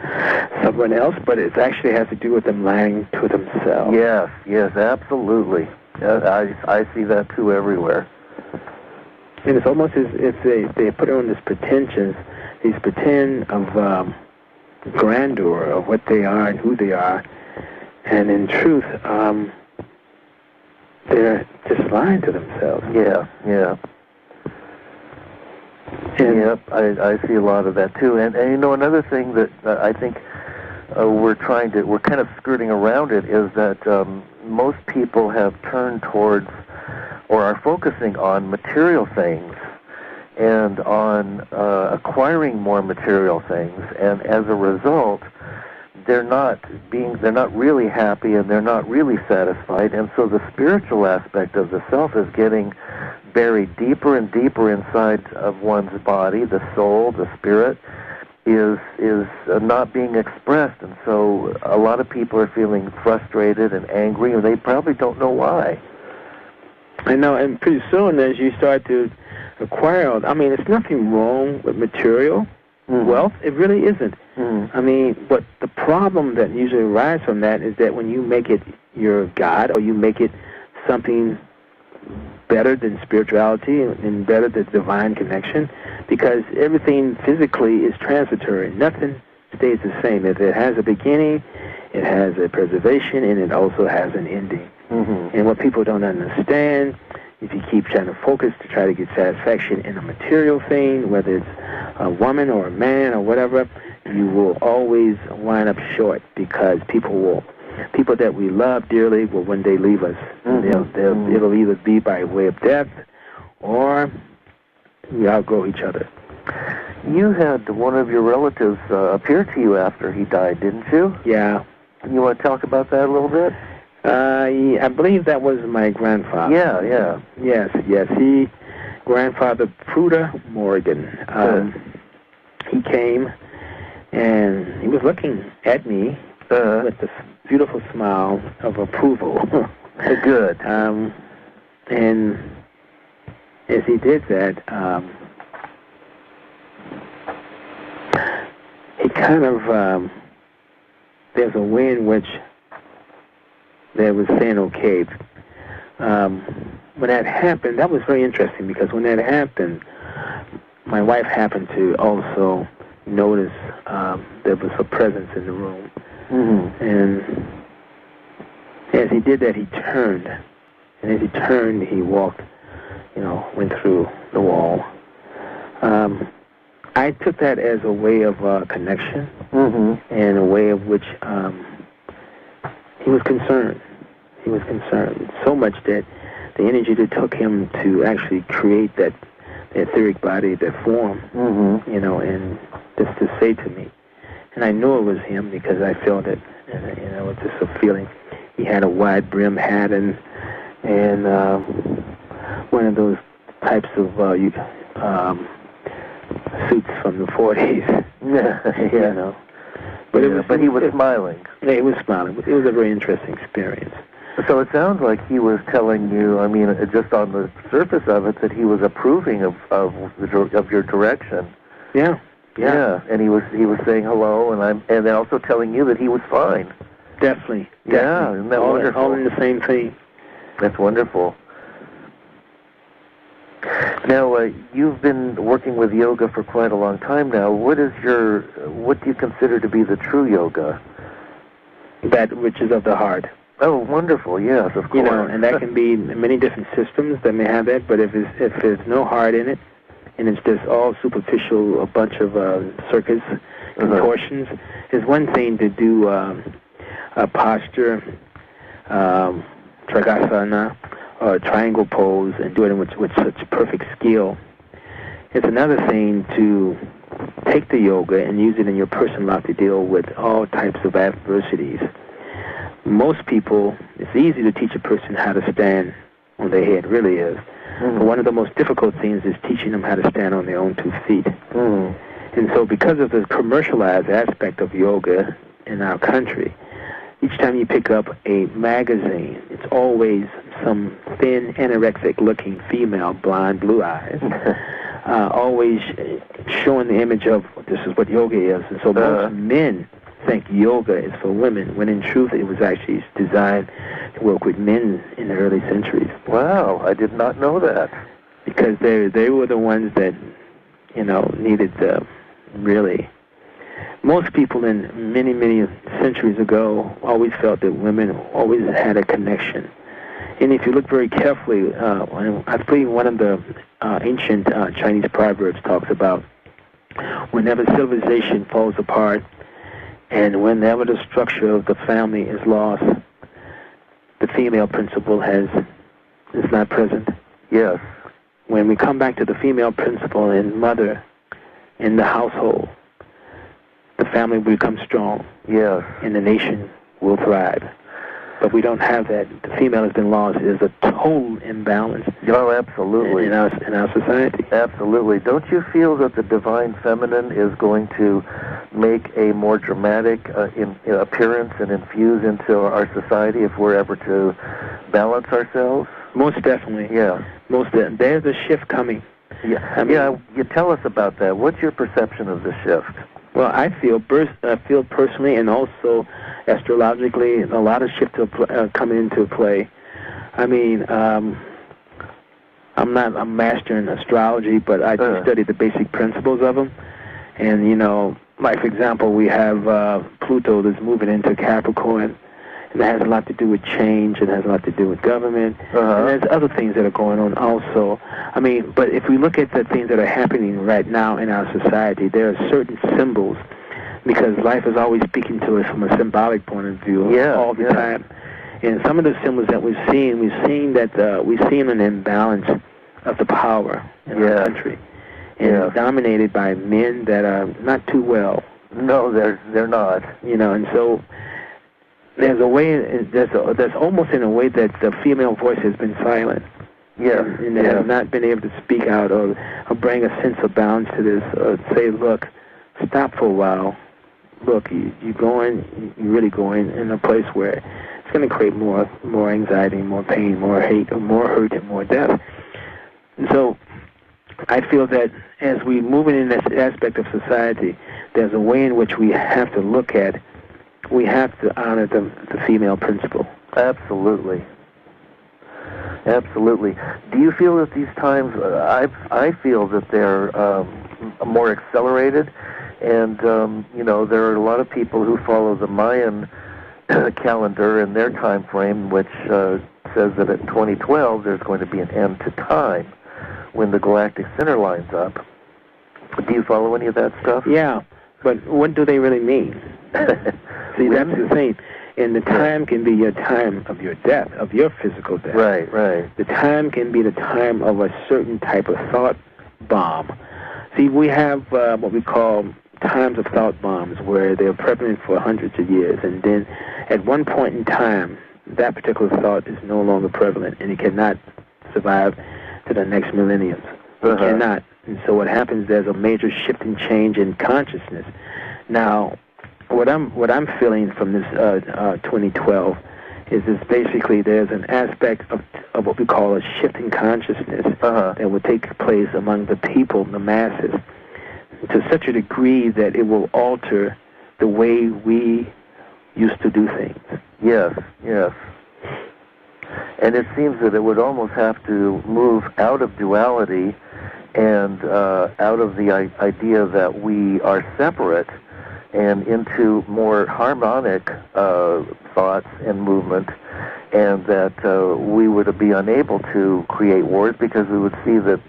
someone else, but it actually has to do with them lying to themselves. Yes, absolutely. I see that too everywhere. And it's almost as if they put on these pretend of grandeur of what they are and who they are, and in truth, they're just lying to themselves. Yeah. Yep, I see a lot of that too, and another thing that I think we're kind of skirting around it is that most people have turned towards or are focusing on material things and on acquiring more material things, and as a result, they're not really happy and they're not really satisfied, and so the spiritual aspect of the self is getting buried deeper and deeper inside of one's body. The soul, the spirit, is not being expressed, and so a lot of people are feeling frustrated and angry, and they probably don't know why. I know, and pretty soon as you start to acquire, it's nothing wrong with material wealth. It really isn't. But the problem that usually arises from that is that when you make it your God, or you make it something better than spirituality and better than divine connection, because everything physically is transitory. Nothing stays the same. If it has a beginning, it has a preservation, and it also has an ending. Mm-hmm. And what people don't understand, if you keep trying to focus to try to get satisfaction in a material thing, whether it's a woman or a man or whatever, you will always wind up short, because people that we love dearly will one day leave us. Mm-hmm. It'll either be by way of death or we outgrow each other. You had one of your relatives appear to you after he died, didn't you? Yeah. You want to talk about that a little bit? I believe that was my grandfather. Yeah. Yes. Grandfather Pruder Morgan. He came, and he was looking at me with this beautiful smile of approval. Good. And as he did that, he kind of, there's a way in which they was saying, okay, when that happened, that was very interesting, because when that happened, my wife happened to also notice there was a presence in the room. Mm-hmm. And as he did that, he turned. And as he turned, he walked, went through the wall. I took that as a way of connection, mm-hmm. and a way of which he was concerned. He was concerned so much that the energy that took him to actually create that etheric body, that form, mm-hmm. And just to say to me. And I knew it was him because I felt it, and it was just a feeling. He had a wide brim hat and one of those types of suits from the 40s. Yeah. But he was smiling. Yeah, he was smiling. It was a very interesting experience. So it sounds like he was telling you, I mean, just on the surface of it, that he was approving of your direction. Yeah. And he was saying hello, and then also telling you that he was fine. Definitely. Yeah, isn't that wonderful? All in the same thing. That's wonderful. Now, you've been working with yoga for quite a long time now. What do you consider to be the true yoga? That which is of the heart. Oh, wonderful! Yes, of course. And that can be many different systems that may have that. But if there's no heart in it, and it's just all superficial, a bunch of circuits, contortions, it's one thing to do a posture, trigasana, or a triangle pose, and do it with such perfect skill. It's another thing to take the yoga and use it in your personal life to deal with all types of adversities. Most people, it's easy to teach a person how to stand on their head, really is. Mm-hmm. But one of the most difficult things is teaching them how to stand on their own 2 feet. Mm-hmm. And so because of the commercialized aspect of yoga in our country, each time you pick up a magazine, it's always some thin, anorexic-looking female, blonde, blue eyes, always showing the image of this is what yoga is. And so most men think yoga is for women, when in truth it was actually designed to work with men in the early centuries. Wow, I did not know that. Because they were the ones that, needed the really... Most people in many, many centuries ago always felt that women always had a connection. And if you look very carefully, I believe one of the ancient Chinese proverbs talks about whenever civilization falls apart and whenever the structure of the family is lost, the female principle is not present. Yes. When we come back to the female principle and mother in the household, the family will become strong. Yes. And the nation will thrive. But we don't have that. The female has been lost. There's a total imbalance. Oh, absolutely. In our society. Absolutely. Don't you feel that the divine feminine is going to make a more dramatic appearance and infuse into our society if we're ever to balance ourselves? Most definitely. Yeah. There's a shift coming. Yeah. You tell us about that. What's your perception of the shift? Well, I feel personally and also astrologically a lot of shifts coming into play. I mean, I'm not a master in astrology, but I do study the basic principles of them. And, you know, like, for example, we have Pluto that's moving into Capricorn, and that has a lot to do with change. It has a lot to do with government. And there's other things that are going on also. I mean, but if we look at the things that are happening right now in our society, there are certain symbols, because life is always speaking to us from a symbolic point of view all the time. And some of the symbols that we've seen that we've seen an imbalance of the power in our country. And it's dominated by men that are not too well. No, they're not. You know, and so there's a way, there's almost in a way that the female voice has been silent. Yeah. And they have not been able to speak out or bring a sense of balance to this, or say, look, stop for a while. Look, you're really going in a place where it's going to create more anxiety, more pain, more hate, more hurt, and more death. And so I feel that as we move in this aspect of society, there's a way in which we have to look at, we have to honor the female principle. Absolutely. Absolutely. Do you feel that these times, I feel that they're more accelerated, and, you know, there are a lot of people who follow the Mayan calendar and their time frame, which says that in 2012 there's going to be an end to time when the galactic center lines up. Do you follow any of that stuff? Yeah, but what do they really mean? See, that's the thing. And the time can be your time of your death, of your physical death. Right, right. The time can be the time of a certain type of thought bomb. See, we have what we call times of thought bombs, where they're prevalent for hundreds of years, and then at one point in time, that particular thought is no longer prevalent, and it cannot survive to the next millennium. It cannot. And so what happens, there's a major shift and change in consciousness. Now, what I'm feeling from this 2012 is basically there's an aspect of what we call a shift in consciousness that will take place among the people, the masses, to such a degree that it will alter the way we used to do things. Yes, yes. And it seems that it would almost have to move out of duality and out of the idea that we are separate and into more harmonic thoughts and movement, and that we would be unable to create wars because we would see that,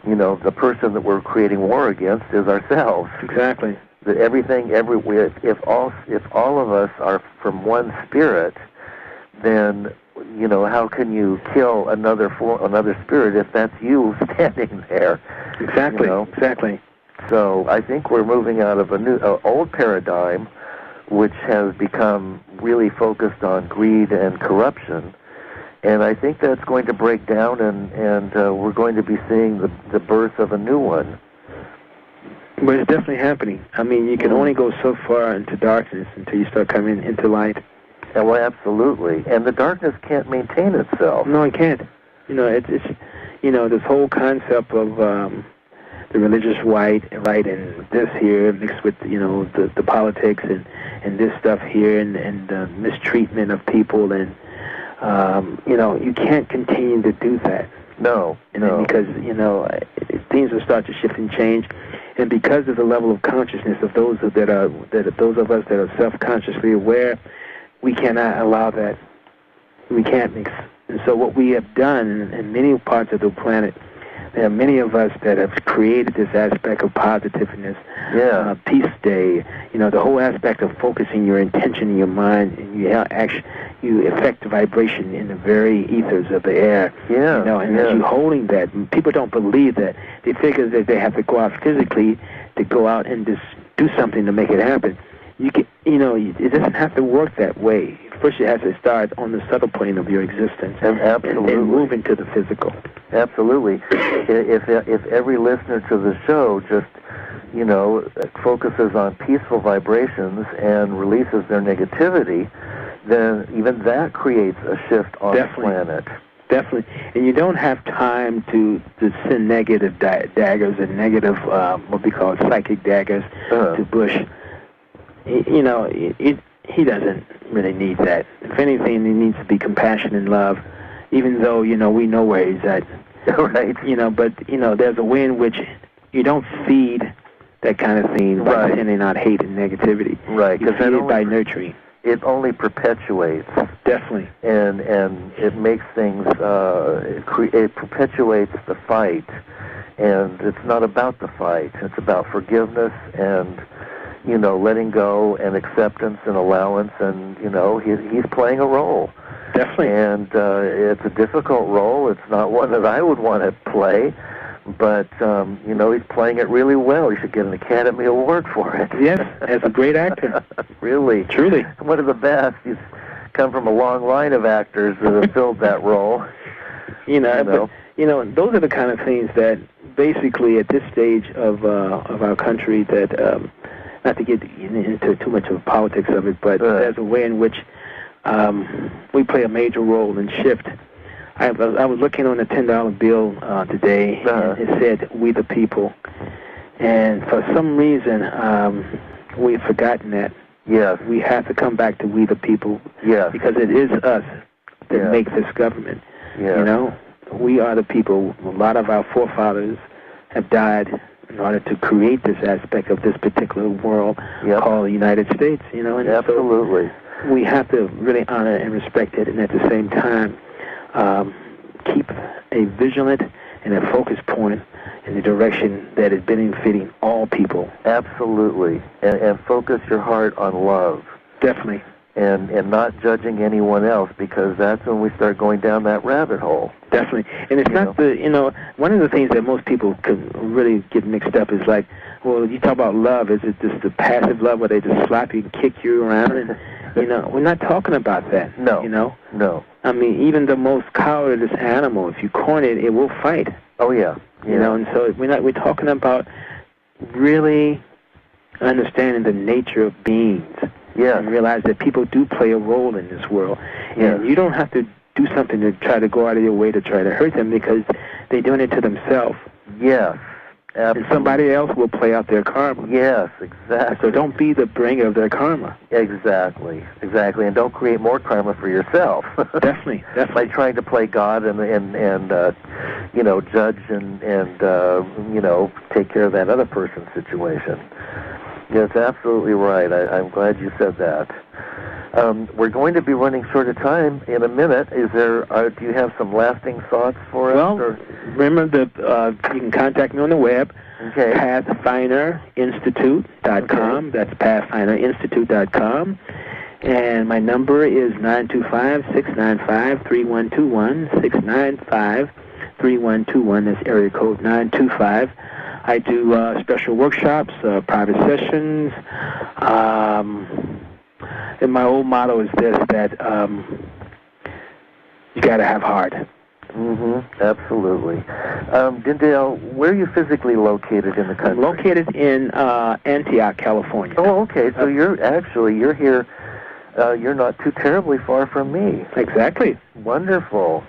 you know, the person that we're creating war against is ourselves. Exactly. That everything, everywhere, if all of us are from one spirit, then, you know, how can you kill another spirit if that's you standing there? Exactly. You know? Exactly. So I think we're moving out of a new, old paradigm, which has become really focused on greed and corruption. And I think that's going to break down, and we're going to be seeing the birth of a new one. But it's definitely happening. I mean, you can only go so far into darkness until you start coming into light. Yeah, well, absolutely. And the darkness can't maintain itself. No, it can't. You know, it's you know, this whole concept of the religious right, and this here mixed with, you know, the politics and this stuff here, and the mistreatment of people, and you know, you can't continue to do that. No, no. Because, you know, things will start to shift and change, and because of the level of consciousness of those of us that are self-consciously aware, we cannot allow that. We can't mix. And so what we have done in many parts of the planet, there are many of us that have created this aspect of positiveness, peace day, you know, the whole aspect of focusing your intention in your mind, and you affect the vibration in the very ethers of the air. Yeah. You know, and as you're holding that, people don't believe that. They figure that they have to go out physically to go out and just do something to make it happen. You know, it doesn't have to work that way. First, it has to start on the subtle plane of your existence, and move into the physical. Absolutely. If every listener to the show just, you know, focuses on peaceful vibrations and releases their negativity, then even that creates a shift on the planet. Definitely. And you don't have time to send negative daggers and negative, what we call psychic daggers to Bush. You know, he doesn't really need that. If anything, he needs to be compassion and love, even though, you know, we know where he's at. Right. But, there's a way in which you don't feed that kind of thing by sending out hate and negativity. Right. You feed it by nurturing. It only perpetuates. Definitely. And it makes things, it perpetuates the fight. And it's not about the fight. It's about forgiveness and, letting go and acceptance and allowance. And, he's playing a role. Definitely. And it's a difficult role. It's not one that I would want to play. But, he's playing it really well. He should get an Academy Award for it. Yes, as a great actor. Really. Truly. One of the best. He's come from a long line of actors that have filled that role. But, those are the kind of things that basically at this stage of our country that, not to get into too much of politics of it, but there's a way in which we play a major role in shift. I was looking on the $10 bill today, and it said, "We the people." And for some reason, we've forgotten that. Yes. We have to come back to we the people. Yes. Because it is us that make this government. Yes. We are the people. A lot of our forefathers have died in order to create this aspect of this particular world called the United States. And absolutely. So we have to really honor and respect it, and at the same time, keep a vigilant and a focus point in the direction that is benefiting all people. Absolutely. And focus your heart on love. Definitely. And not judging anyone else, because that's when we start going down that rabbit hole. Definitely. And it's not one of the things that most people can really get mixed up is like, well, you talk about love, is it just the passive love where they just slap you and kick you around? And, we're not talking about that. No. No. I mean, even the most cowardice animal, if you corner it, it will fight. Oh, yeah. And so we're talking about really understanding the nature of beings. Yeah. And realize that people do play a role in this world. And you don't have to do something to try to go out of your way to try to hurt them, because they're doing it to themselves. Yes. Absolutely. And somebody else will play out their karma. Yes, exactly. So don't be the bringer of their karma. Exactly. And don't create more karma for yourself. Definitely. By trying to play God and judge and take care of that other person's situation. Yes, absolutely right. I'm glad you said that. We're going to be running short of time in a minute. Do you have some lasting thoughts for us? Well, remember that you can contact me on the web, PathfinderInstitute.com. That's PathfinderInstitute.com. And my number is 925-695-3121, 695-3121. That's area code 925. I do special workshops, private sessions, and my old motto is this, that you got to have heart. Absolutely. Dinndayal, where are you physically located in the country? I'm located in Antioch, California. Oh, okay. So you're here. You're not too terribly far from me. Exactly. Wonderful.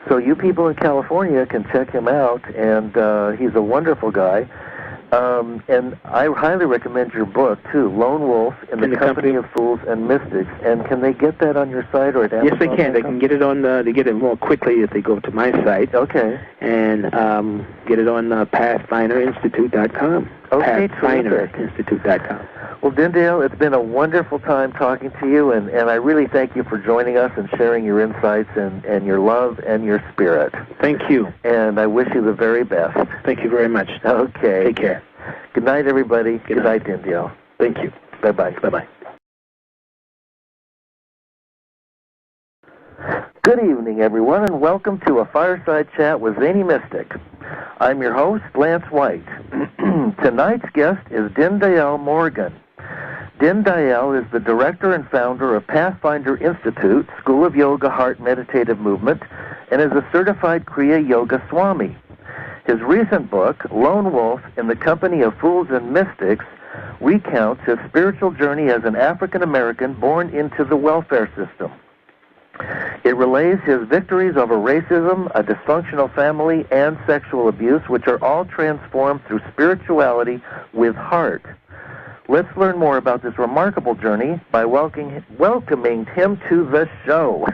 So you people in California can check him out, and he's a wonderful guy. And I highly recommend your book, too, Lone Wolf in the Company of Fools and Mystics. And can they get that on your site or at Amazon? Yes, they can. They can get it on, they get it more quickly if they go to my site. Okay. And get it on PathfinderInstitute.com. Okay, PathfinderInstitute.com. Well, Dinndayal, it's been a wonderful time talking to you, and I really thank you for joining us and sharing your insights and your love and your spirit. Thank you. And I wish you the very best. Thank you very much. Okay. Take care. Good night, everybody. Good night, Dinndayal. Thank you. Bye-bye. Bye-bye. Good evening, everyone, and welcome to a Fireside Chat with Zany Mystic. I'm your host, Lance White. Tonight's guest is Dinndayal Morgan. Dinndayal is the director and founder of Pathfinder Institute, School of Yoga Heart Meditative Movement, and is a certified Kriya Yoga Swami. His recent book, Lone Wolf in the Company of Fools and Mystics, recounts his spiritual journey as an African-American born into the welfare system. It relays his victories over racism, a dysfunctional family, and sexual abuse, which are all transformed through spirituality with heart. Let's learn more about this remarkable journey by welcoming him to the show.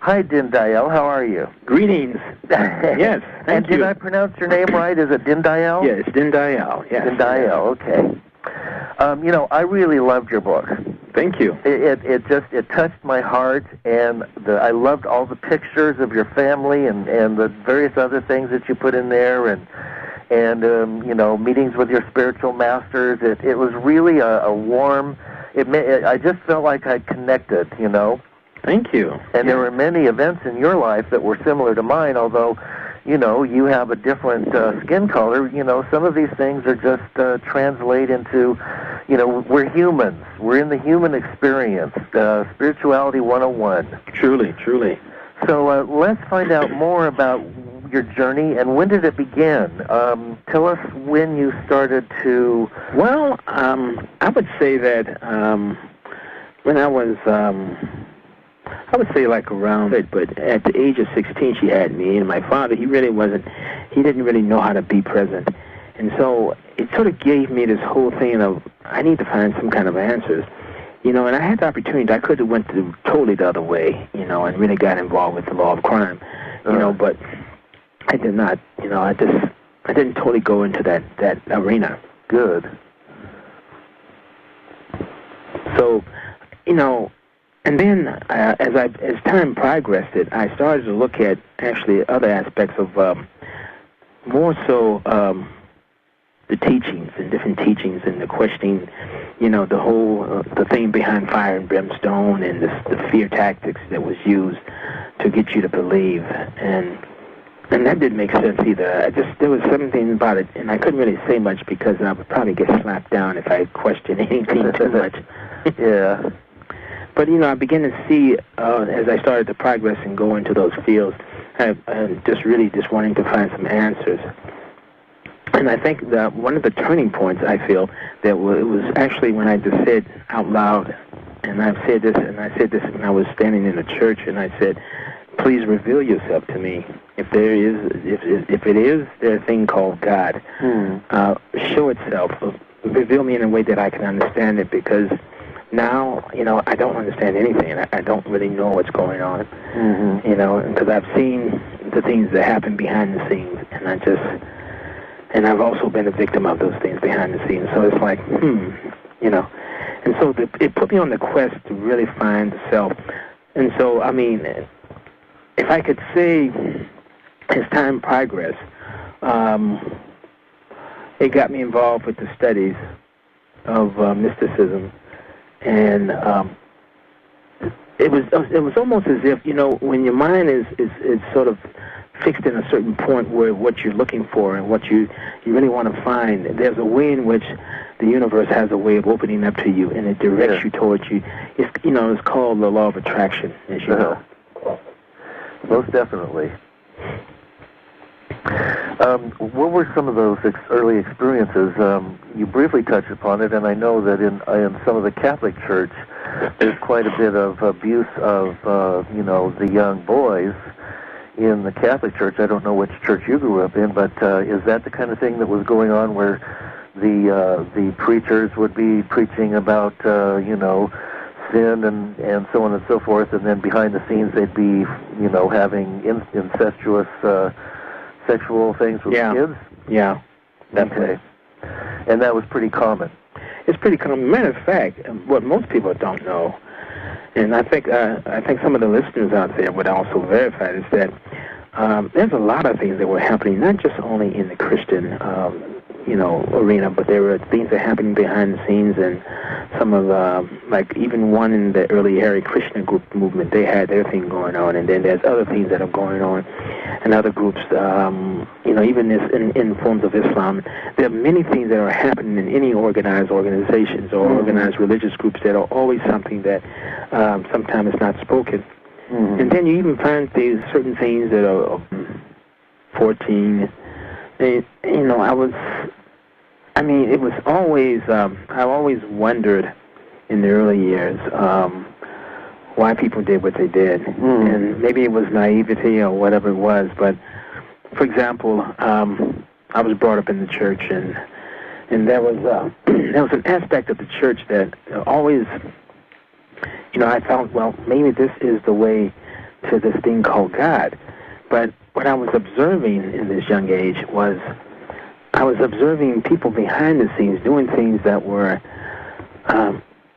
Hi, Dinndayal. How are you? Greetings. Yes, thank and you. Did I pronounce your name right? Is it Dinndayal? Yeah, it's Dinndayal. Yes. Dinndayal. Okay. I really loved your book. Thank you. It touched my heart, and I loved all the pictures of your family and the various other things that you put in there, and meetings with your spiritual masters. It was really a warm. I just felt like I connected. Thank you. And there were many events in your life that were similar to mine, although, you have a different skin color. Some of these things are just translate into, we're humans. We're in the human experience, spirituality 101. Truly, truly. So let's find out more about your journey, and when did it begin? Tell us when you started to... Well, I would say that when I was... I would say like around it, but at the age of 16 she had me, and my father, he didn't really know how to be present. And so it sort of gave me this whole thing of, I need to find some kind of answers. And I had the opportunity, I could have went totally the other way, and really got involved with the law of crime, but I did not, I didn't totally go into that arena. Good. So, and then, as time progressed, I started to look at actually other aspects of more so the teachings and different teachings and the questioning, the whole the thing behind fire and brimstone and the fear tactics that was used to get you to believe, and that didn't make sense either. There was something about it, and I couldn't really say much because I would probably get slapped down if I questioned anything too much. Yeah. But, I began to see, as I started to progress and go into those fields, just wanting to find some answers. And I think that one of the turning points, I feel, that it was actually when I just said out loud, and I said this when I was standing in a church, and I said, please reveal yourself to me. If it is their thing called God, show itself. Reveal me in a way that I can understand it, because now, I don't understand anything. I don't really know what's going on, because I've seen the things that happen behind the scenes, and I've also been a victim of those things behind the scenes. So it's like, and so it put me on the quest to really find the self. And so, if I could say, as time progressed, it got me involved with the studies of mysticism. And it was almost as if, when your mind is sort of fixed in a certain point where what you're looking for and what you really want to find, there's a way in which the universe has a way of opening up to you, and it directs you towards you. It's called the law of attraction, as you know. Most definitely. What were some of those early experiences? You briefly touched upon it, and I know that in some of the Catholic Church, there's quite a bit of abuse of, the young boys in the Catholic Church. I don't know which church you grew up in, but is that the kind of thing that was going on where the preachers would be preaching about, sin and so on and so forth, and then behind the scenes they'd be, having incestuous sexual things with kids? Yeah. Okay. And that was pretty common. It's pretty common. Matter of fact, what most people don't know, and I think some of the listeners out there would also verify, is that there's a lot of things that were happening, not just only in the Christian arena, but there were things that happened behind the scenes, and some of like even one in the early Hare Krishna group movement, they had their thing going on, and then there's other things that are going on in other groups, even in forms of Islam. There are many things that are happening in any organized organizations or organized religious groups that are always something that sometimes is not spoken. And then you even find these certain things that are 14. It was always, I always wondered in the early years why people did what they did. And maybe it was naivety or whatever it was, but for example, I was brought up in the church, and there was an aspect of the church that always, I thought, well, maybe this is the way to this thing called God. But what I was observing in this young age was I was observing people behind the scenes doing things that were,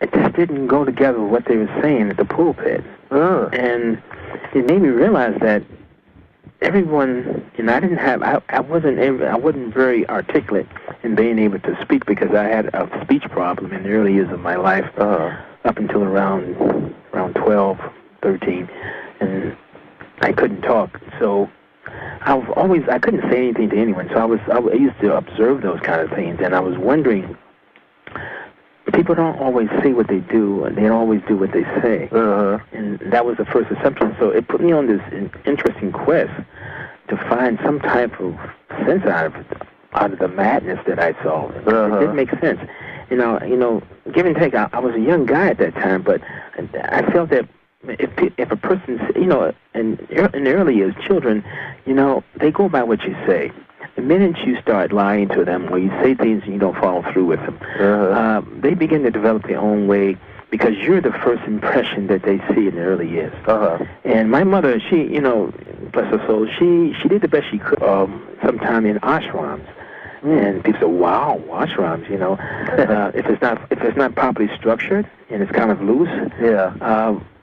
it just didn't go together with what they were saying at the pulpit. And it made me realize that everyone, and I wasn't very articulate in being able to speak because I had a speech problem in the early years of my life, up until around 12, 13, and I couldn't talk. So I couldn't say anything to anyone. So I used to observe those kind of things, and I was wondering, people don't always say what they do, and they don't always do what they say. And that was the first assumption. So it put me on this interesting quest to find some type of sense out of the madness that I saw. It didn't make sense. You know, give and take. I was a young guy at that time, but I felt that if a person, in the early years, children, they go by what you say. The minute you start lying to them, or you say things and you don't follow through with them, they begin to develop their own way because you're the first impression that they see in the early years. And my mother, she, bless her soul, she did the best she could sometime in ashrams. And people say, wow, ashrams, if it's not properly structured and it's kind of loose,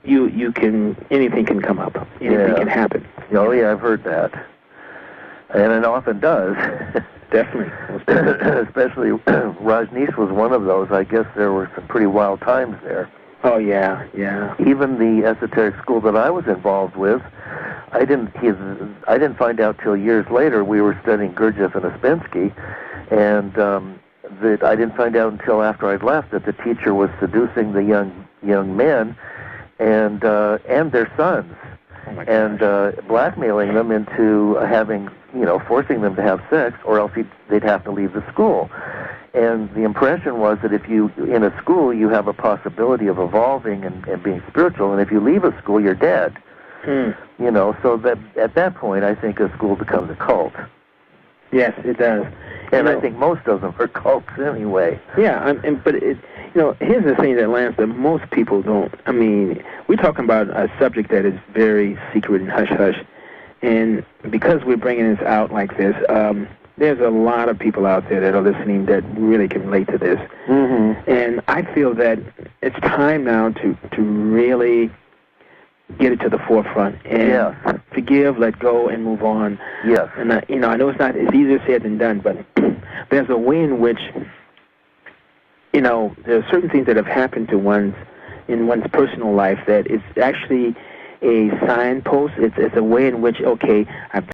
you can, anything can come up, anything can happen. Oh yeah, I've heard that. And it often does. Definitely. Especially Rajneesh was one of those. I guess there were some pretty wild times there. Oh, yeah. Even the esoteric school that I was involved with, I didn't find out till years later. We were studying Gurdjieff and Ouspensky, and that I didn't find out until after I'd left that the teacher was seducing the young men and their sons. And blackmailing them into having, forcing them to have sex, or else they'd have to leave the school. And the impression was that if you, in a school, you have a possibility of evolving and being spiritual, and if you leave a school, you're dead. So that at that point, I think a school becomes a cult. Yes, it does. And I think most of them are cults anyway. Yeah, but here's the thing that Lance, that most people don't. I mean, we're talking about a subject that is very secret and hush-hush, and because we're bringing this out like this, there's a lot of people out there that are listening that really can relate to this. And I feel that it's time now to really get it to the forefront and forgive, let go, and move on. Yes. And I know it's easier said than done, but there's a way in which there are certain things that have happened to one's personal life that is actually a signpost. It's a way in which, okay, I've